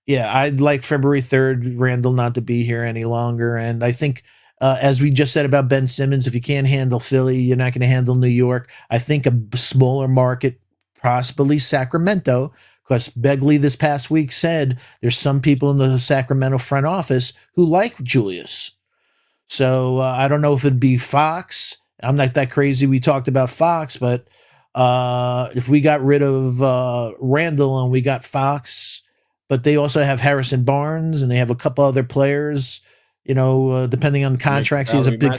Speaker 2: yeah, I'd like February 3rd Randall not to be here any longer, and I think. As we just said about Ben Simmons, if you can't handle Philly, you're not going to handle New York. I think a smaller market, possibly Sacramento, because Begley this past week said there's some people in the Sacramento front office who like Julius. So I don't know if it'd be Fox. I'm not that crazy. We talked about Fox, but if we got rid of Randall and we got Fox, but they also have Harrison Barnes and they have a couple other players. Depending on the contracts, he's a big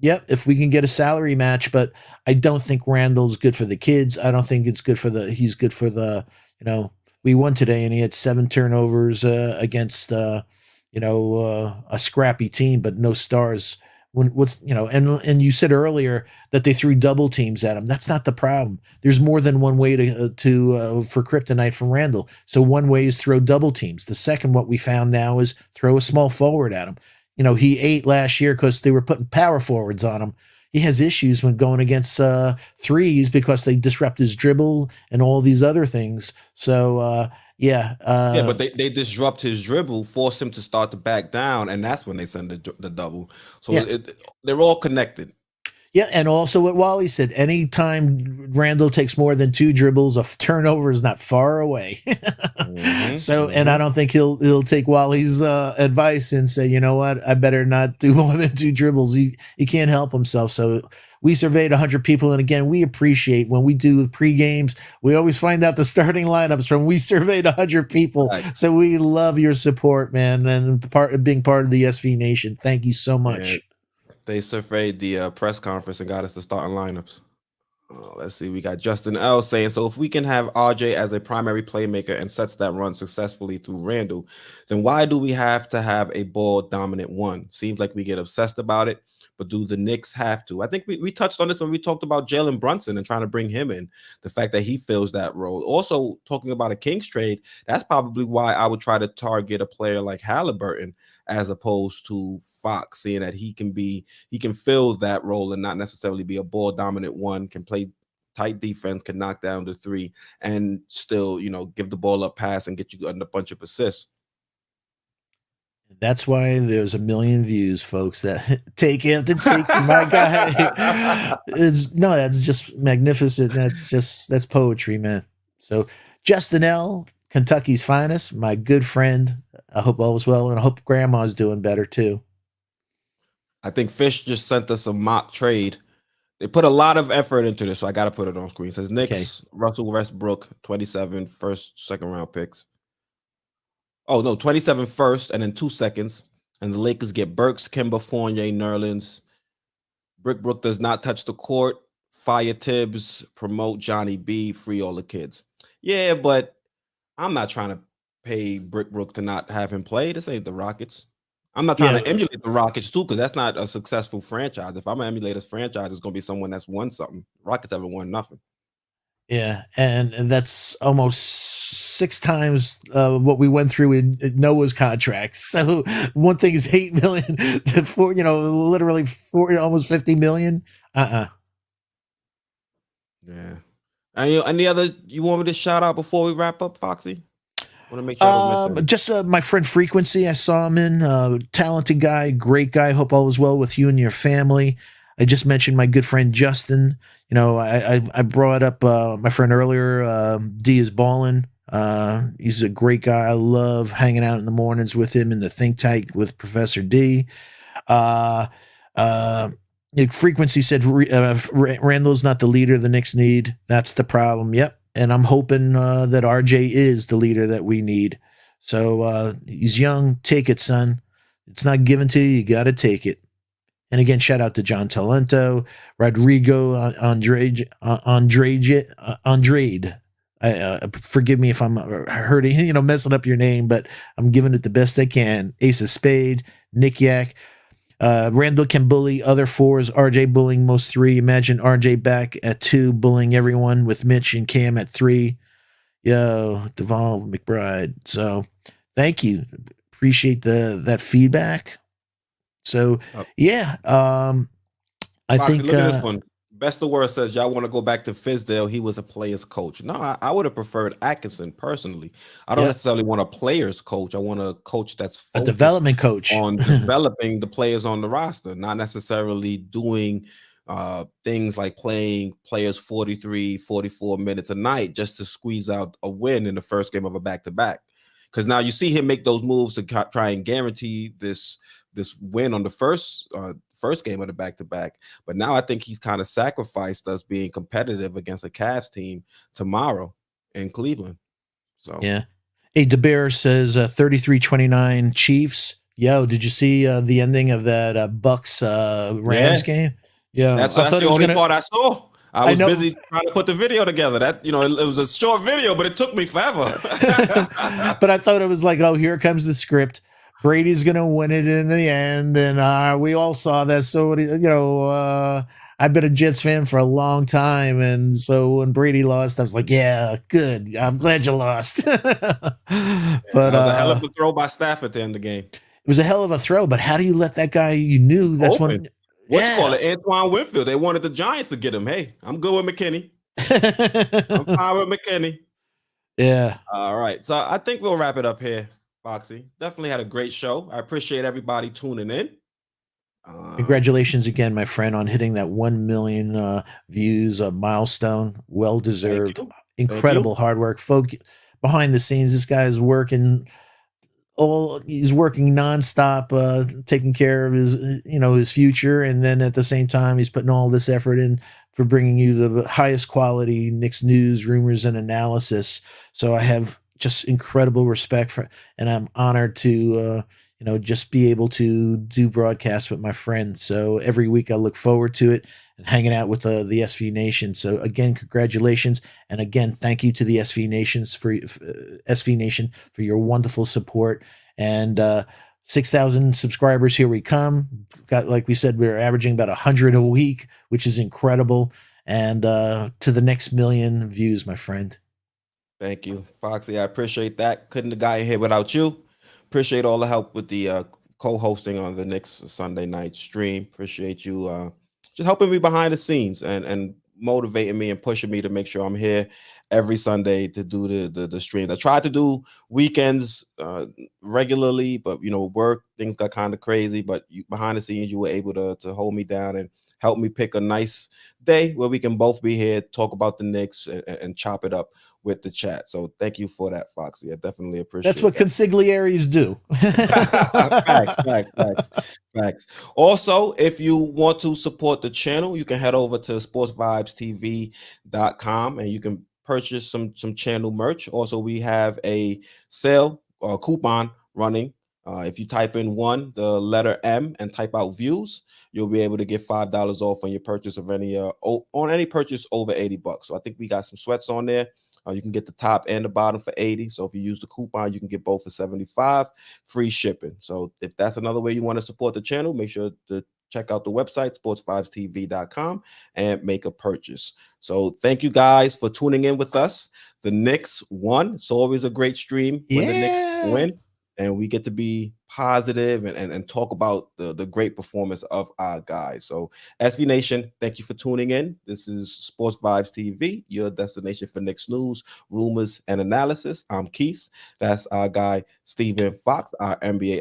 Speaker 2: Yep, if we can get a salary match, but I don't think Randall's good for the kids. I don't think it's good for he's good for we won today and he had 7 turnovers against, a scrappy team, but no stars. And you said earlier that they threw double teams at him. That's not the problem. There's more than one way for kryptonite from Randall. So one way is throw double teams. The second, what we found now is throw a small forward at him. He ate last year because they were putting power forwards on him. He has issues when going against threes because they disrupt his dribble and all these other things. So but they disrupt his dribble, force him to start to back down, and that's when they send the double. So they're all connected. Yeah, and also what Wally said, anytime Randall takes more than 2 dribbles, a turnover is not far away. And I don't think he'll take Wally's advice and say, you know what, I better not do more than 2 dribbles. He can't help himself. So we surveyed 100 people, and again, we appreciate when we do pre-games, we always find out the starting lineups from we surveyed 100 people. Right. So we love your support, man, and being part of the SV Nation. Thank you so much. Yeah. They surveyed the press conference and got us the starting lineups. Let's see. We got Justin L saying, so if we can have RJ as a primary playmaker and sets that run successfully through Randall, then why do we have to have a ball dominant one? Seems like we get obsessed about it, but do the Knicks have to? I think we touched on this when we talked about Jalen Brunson and trying to bring him in, the fact that he fills that role. Also, talking about a Kings trade, that's probably why I would try to target a player like Halliburton as opposed to Fox, seeing that he can fill that role and not necessarily be a ball dominant one, can play tight defense, can knock down the 3, and still, give the ball up, pass, and get you a bunch of assists. That's why there's a million views, folks, that take from my guy. That's just magnificent. That's poetry, man. So Justin L., Kentucky's finest, my good friend. I hope all is well, and I hope grandma's doing better too. I think Fish just sent us a mock trade. They put a lot of effort into this, so I got to put it on screen. It says Knicks, Russell Westbrook, 27 first, second round picks. Oh, no, 27 first and then 2 seconds. And the Lakers get Burks, Kemba, Fournier, Nerlens. Brook does not touch the court. Fire Thibs, promote Johnny B, free all the kids. Yeah, but I'm not trying to pay Brook to not have him play. This ain't the Rockets. I'm not trying to emulate the Rockets too, because that's not a successful franchise. If I'm gonna emulate this franchise, it's gonna be someone that's won something. Rockets haven't won nothing. Yeah, and that's almost 6 times what we went through in Noah's contracts. So one thing is 8 million, for literally almost 50 million. Yeah. Any other you want me to shout out before we wrap up, Foxy? Want to make sure I don't miss just my friend Frequency. I saw him in talented guy, great guy. Hope all is well with you and your family. I just mentioned my good friend Justin. I brought up my friend earlier. D is ballin'. He's a great guy. I love hanging out in the mornings with him in the think tank with Professor D. Frequency said Randall's not the leader the Knicks need. That's the problem. Yep. And I'm hoping that RJ is the leader that we need. So he's young. Take it, son. It's not given to you. You got to take it. And again, shout out to John Talento, Rodrigo Andrade. Forgive me if I'm hurting, messing up your name, but I'm giving it the best I can. Ace of Spade, Nick Yak. Randall can bully other fours. RJ bullying most three. Imagine RJ back at 2, bullying everyone with Mitch and Cam at 3. Yo, Deval McBride. So thank you. Appreciate that feedback. So yeah, I
Speaker 1: Foxy,
Speaker 2: think
Speaker 1: look at this one. Best of Worst says y'all want to go back to Fizdale. He was a player's coach. No, I would have preferred Atkinson personally. I don't necessarily want a player's coach. I want a coach that's
Speaker 2: a
Speaker 1: focused
Speaker 2: development coach
Speaker 1: on developing the players on the roster, not necessarily doing things like playing players 43, 44 minutes a night just to squeeze out a win in the first game of a back-to-back. Because now you see him make those moves to try and guarantee this win on the first game of the back-to-back. But now I think he's kind of sacrificed us being competitive against a Cavs team tomorrow in Cleveland. So
Speaker 2: yeah. Hey, DeBear says 33-29 Chiefs. Yo, did you see the ending of that Bucks Rams game? Yeah,
Speaker 1: that's the only part I saw. I was busy trying to put the video together. That it was a short video, but it took me forever.
Speaker 2: But I thought it was like, oh, here comes the script. Brady's gonna win it in the end, and we all saw that. So I've been a Jets fan for a long time, and so when Brady lost, I was like, yeah, good. I'm glad you lost. But
Speaker 1: that was a hell of a throw by Stafford at the end of the game.
Speaker 2: It was a hell of a throw, but how do you let that guy you knew that's
Speaker 1: open? What you call it? Antoine Winfield. They wanted the Giants to get him. Hey, I'm good with McKinney. I'm fine with McKinney.
Speaker 2: Yeah.
Speaker 1: All right. So I think we'll wrap it up here, Foxy. Definitely had a great show. I appreciate everybody tuning in.
Speaker 2: Congratulations again, my friend, on hitting that 1 million views milestone. Well deserved. Incredible hard work. Folk behind the scenes, this guy is working. He's working nonstop, taking care of his future, and then at the same time, he's putting all this effort in for bringing you the highest quality Knicks news, rumors, and analysis. So I have just incredible respect for, and I'm honored to, just be able to do broadcasts with my friends. So every week I look forward to it and hanging out with the SV Nation. So again, congratulations, and again, thank you to the SV Nation for your wonderful support. And 6,000 subscribers, here we come. Got, like we said, we're averaging about 100 a week, which is incredible. And to the next million views, my friend.
Speaker 1: Thank you, Foxy. I appreciate that. Couldn't have got here without you. Appreciate all the help with the co-hosting on the Knicks Sunday night stream. Appreciate you just helping me behind the scenes and motivating me and pushing me to make sure I'm here every Sunday to do the streams. I tried to do weekends regularly, but work, things got kind of crazy. But behind the scenes, you were able to hold me down and help me pick a nice day where we can both be here, talk about the Knicks, and chop it up with the chat. So thank you for that, Foxy. I definitely appreciate
Speaker 2: That's what consigliaries do.
Speaker 1: Facts. Also, if you want to support the channel, you can head over to SportsVibesTV.com and you can purchase some channel merch. Also, we have a sale or coupon running. If you type in the letter M, and type out views, you'll be able to get $5 off on your purchase of any purchase over $80. So I think we got some sweats on there. You can get the top and the bottom for $80. So if you use the coupon, you can get both for $75, free shipping. So if that's another way you want to support the channel, make sure to check out the website, SportsVibesTV.com, and make a purchase. So thank you guys for tuning in with us. The Knicks won. It's always a great stream when the Knicks win. And we get to be positive and talk about the great performance of our guys. So SV Nation, thank you for tuning in. This is Sports Vibes TV, your destination for Knicks news, rumors, and analysis. I'm Keith. That's our guy, Stephen Fox, our NBA